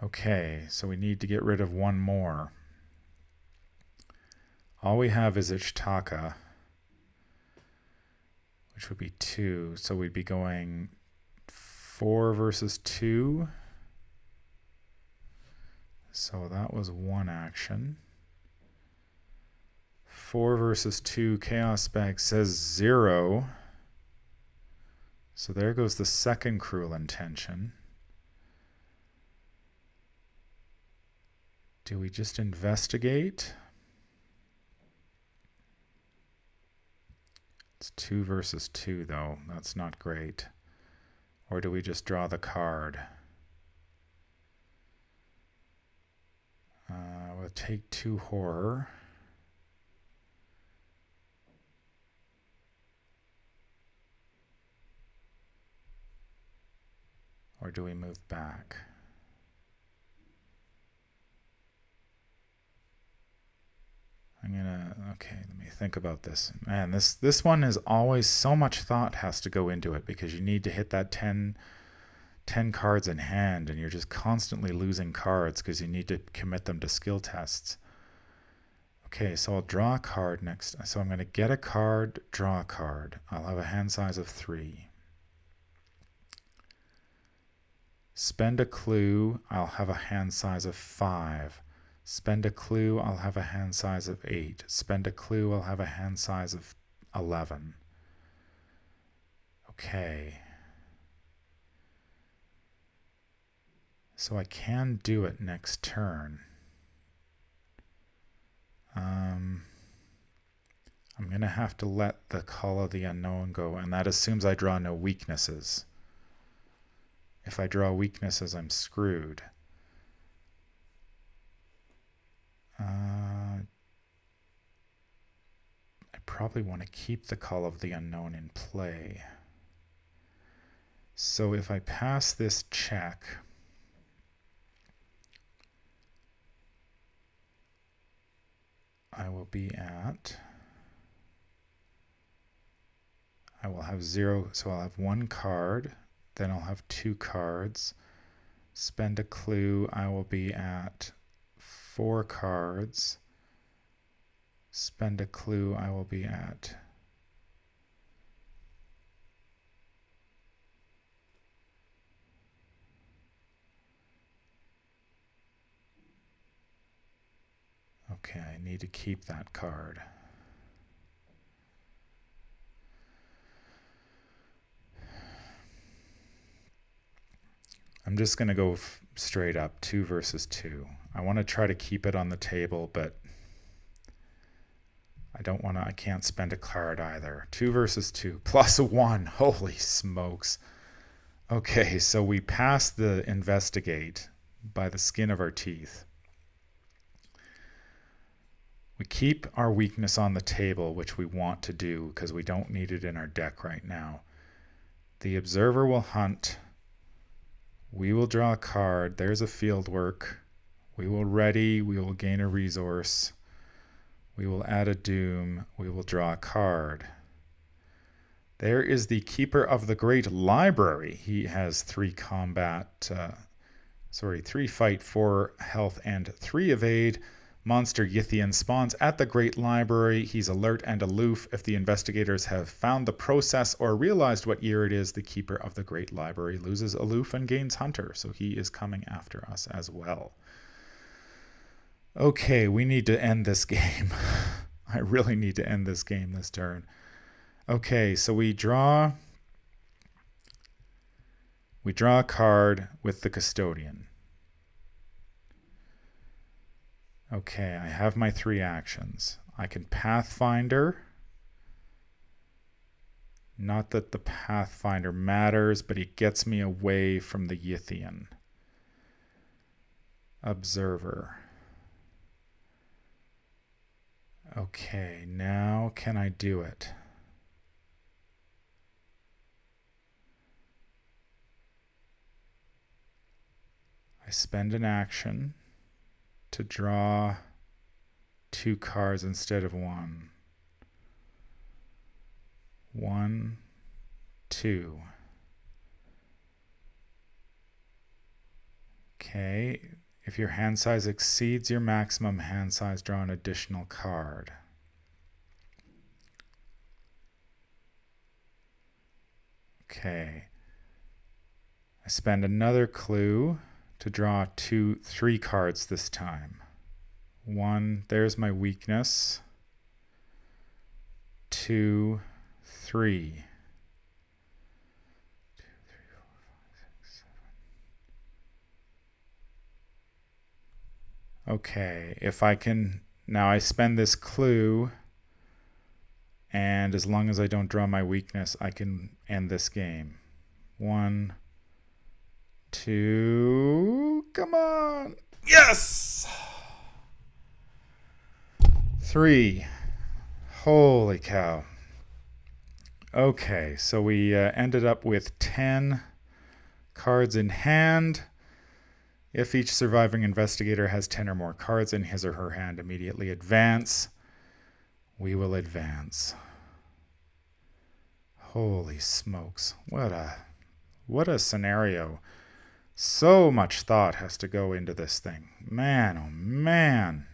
Okay, so we need to get rid of one more. All we have is Ishtaka, which would be 2. So we'd be going 4 versus 2. So that was one action. 4 versus 2. Chaos Bag says 0. So there goes the second cruel intention. Do we just investigate? It's 2 versus 2 though. That's not great. Or do we just draw the card? We'll take 2 horror. Or do we move back? Okay, let me think about this. Man, this one is always so much thought has to go into it because you need to hit that 10 cards in hand and you're just constantly losing cards because you need to commit them to skill tests. Okay, so I'll draw a card next. So I'm going to get a card, draw a card. I'll have a hand size of 3. Spend a clue, I'll have a hand size of 5. Spend a clue, I'll have a hand size of 8. Spend a clue, I'll have a hand size of 11. Okay. So I can do it next turn. I'm going to have to let the Call of the Unknown go, and that assumes I draw no weaknesses. If I draw weaknesses, I'm screwed. I probably want to keep the Call of the Unknown in play. So if I pass this check, I will have 0, so I'll have 1 card, then I'll have 2 cards. Spend a clue, I will be at 4 cards. Spend a clue, I will be at okay, I need to keep that card. I'm just going to go straight up, 2 versus 2. I want to try to keep it on the table, but I can't spend a card either. 2 versus 2, plus 1. Holy smokes. Okay, so we pass the investigate by the skin of our teeth. We keep our weakness on the table, which we want to do because we don't need it in our deck right now. The observer will hunt. We will draw a card. There's a field work. We will ready. We will gain a resource. We will add a doom. We will draw a card. There is the Keeper of the Great Library. He has 3 fight, 4 health, and 3 evade. Monster Yithian spawns at the Great Library. He's alert and aloof. If the investigators have found the process or realized what year it is, the Keeper of the Great Library loses aloof and gains hunter. So he is coming after us as well. Okay, we need to end this game. I really need to end this game this turn. Okay, so we draw a card with the custodian. Okay, I have my 3 actions. I can Pathfinder. Not that the Pathfinder matters, but he gets me away from the Yithian. Observer. Okay, now can I do it? I spend an action to draw 2 cards instead of 1. 1, 2. Okay, if your hand size exceeds your maximum hand size, draw an additional card. Okay, I spend another clue to draw 3 cards this time. 1, there's my weakness. 2, 3. 2, 3, 4, 5, 6, 7. Okay, if I can, now I spend this clue, and as long as I don't draw my weakness, I can end this game. 1, 2, come on. Yes! 3. Holy cow. Okay, so we ended up with 10 cards in hand. If each surviving investigator has 10 or more cards in his or her hand, immediately advance. We will advance. Holy smokes. What a scenario. So much thought has to go into this thing. Man, oh man.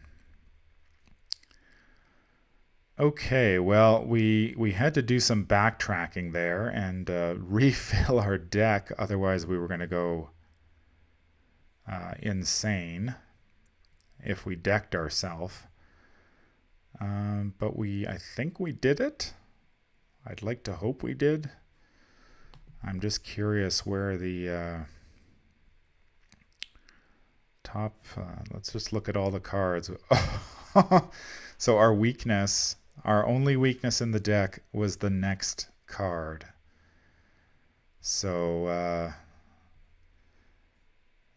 Okay, well, we had to do some backtracking there and refill our deck. Otherwise, we were going to go insane if we decked ourselves. But I think we did it. I'd like to hope we did. I'm just curious where the top... let's just look at all the cards. So our weakness, our only weakness in the deck was the next card. So,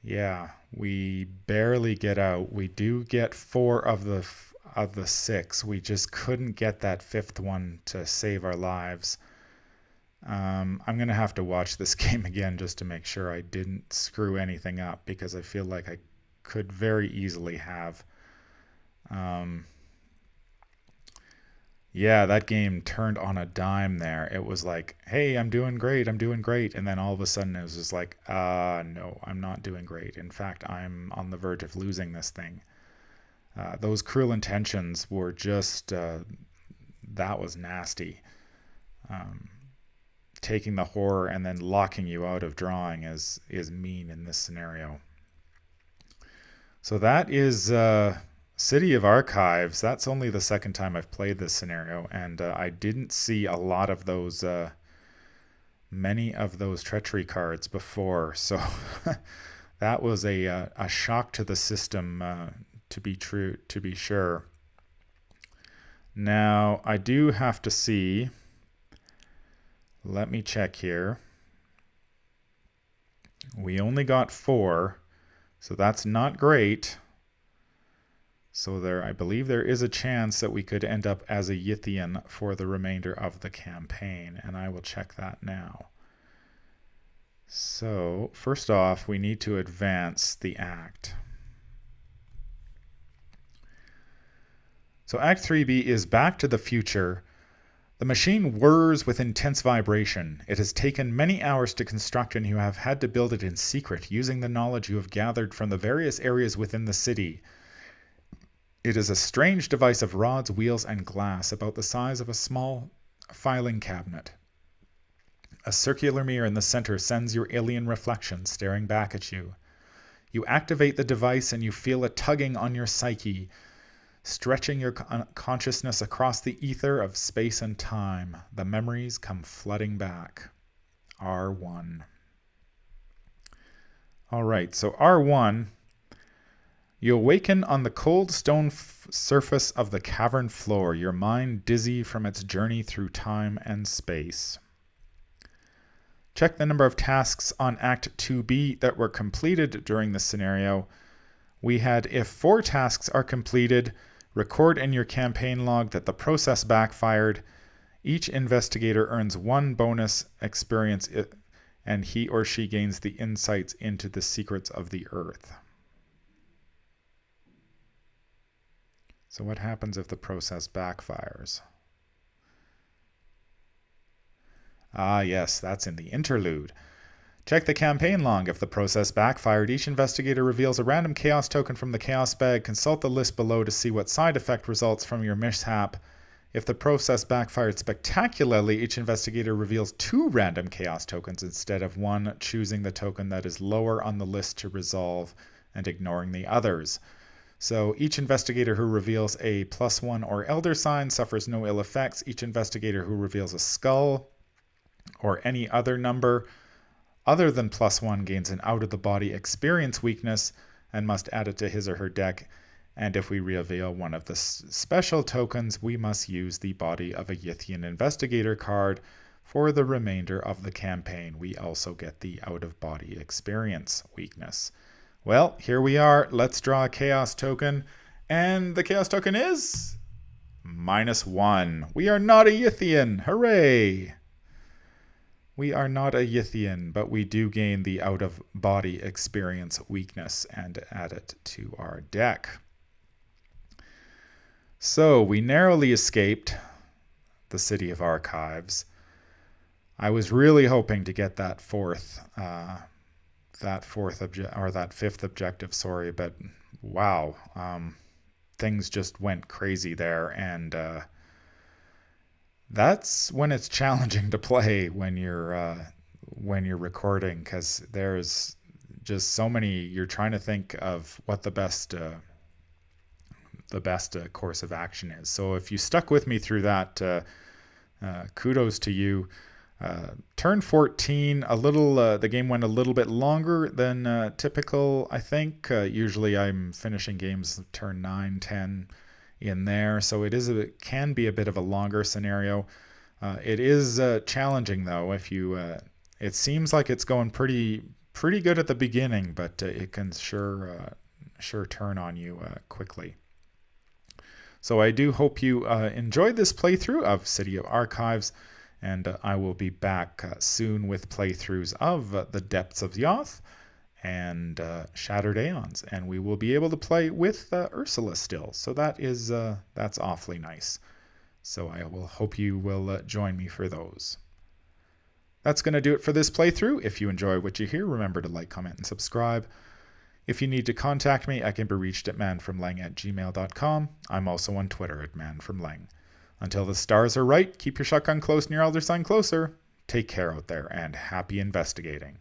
yeah, we barely get out. We do get 4 of the 6. We just couldn't get that 5th one to save our lives. I'm going to have to watch this game again just to make sure I didn't screw anything up, because I feel like I could very easily have. Yeah, that game turned on a dime there. It was like, hey, I'm doing great. And then all of a sudden it was just like, no, I'm not doing great. In fact, I'm on the verge of losing this thing. Those cruel intentions were just, that was nasty. Taking the horror and then locking you out of drawing is mean in this scenario. So that is City of Archives. That's only the second time I've played this scenario, and I didn't see a lot of those, many of those treachery cards before. So that was a shock to the system, to be sure. Now I do have to see. Let me check here. We only got 4, so that's not great. So I believe there is a chance that we could end up as a Yithian for the remainder of the campaign, and I will check that now. So first off, we need to advance the act. So Act 3B is Back to the Future. The machine whirs with intense vibration. It has taken many hours to construct, and you have had to build it in secret, using the knowledge you have gathered from the various areas within the city. It is a strange device of rods, wheels, and glass, about the size of a small filing cabinet. A circular mirror in the center sends your alien reflection staring back at you. You activate the device and you feel a tugging on your psyche, stretching your consciousness across the ether of space and time. The memories come flooding back. R1. All right, so R1, you awaken on the cold stone surface of the cavern floor, your mind dizzy from its journey through time and space. Check the number of tasks on Act 2B that were completed during this scenario. We had, if 4 tasks are completed, record in your campaign log that the process backfired. Each investigator earns 1 bonus experience, and he or she gains the insights into the secrets of the Earth. So what happens if the process backfires? Ah, yes, that's in the interlude. Check the campaign log. If the process backfired, each investigator reveals a random chaos token from the chaos bag. Consult the list below to see what side effect results from your mishap. If the process backfired spectacularly, each investigator reveals 2 random chaos tokens instead of 1, choosing the token that is lower on the list to resolve and ignoring the others. So each investigator who reveals a +1 or elder sign suffers no ill effects. Each investigator who reveals a skull or any other number other than +1 gains an out-of-the-body experience weakness and must add it to his or her deck. And if we reveal one of the special tokens, we must use the Body of a Yithian Investigator card for the remainder of the campaign. We also get the out-of-body experience weakness. Well, here we are. Let's draw a chaos token. And the chaos token is -1. We are not a Yithian. Hooray! We are not a Yithian, but we do gain the out-of-body experience weakness and add it to our deck. So we narrowly escaped the City of Archives. I was really hoping to get that fifth objective, but wow, things just went crazy there, and that's when it's challenging to play when you're recording, because there's just so many. You're trying to think of what the best course of action is. So if you stuck with me through that, kudos to you. Turn 14, the game went a little bit longer than typical, I think. Usually I'm finishing games turn 9, 10 in there, so it can be a bit of a longer scenario. It is challenging though. It seems like it's going pretty good at the beginning, but it can sure turn on you quickly. So I do hope you enjoyed this playthrough of City of Archives, and I will be back soon with playthroughs of The Depths of Yoth and Shattered Aeons, and we will be able to play with Ursula still. So that's awfully nice. So I will hope you will join me for those. That's going to do it for this playthrough. If you enjoy what you hear, remember to like, comment, and subscribe. If you need to contact me, I can be reached at manfromleng@gmail.com. I'm also on Twitter at manfromleng. Until the stars are right, keep your shotgun close and your elder sign closer. Take care out there, and happy investigating.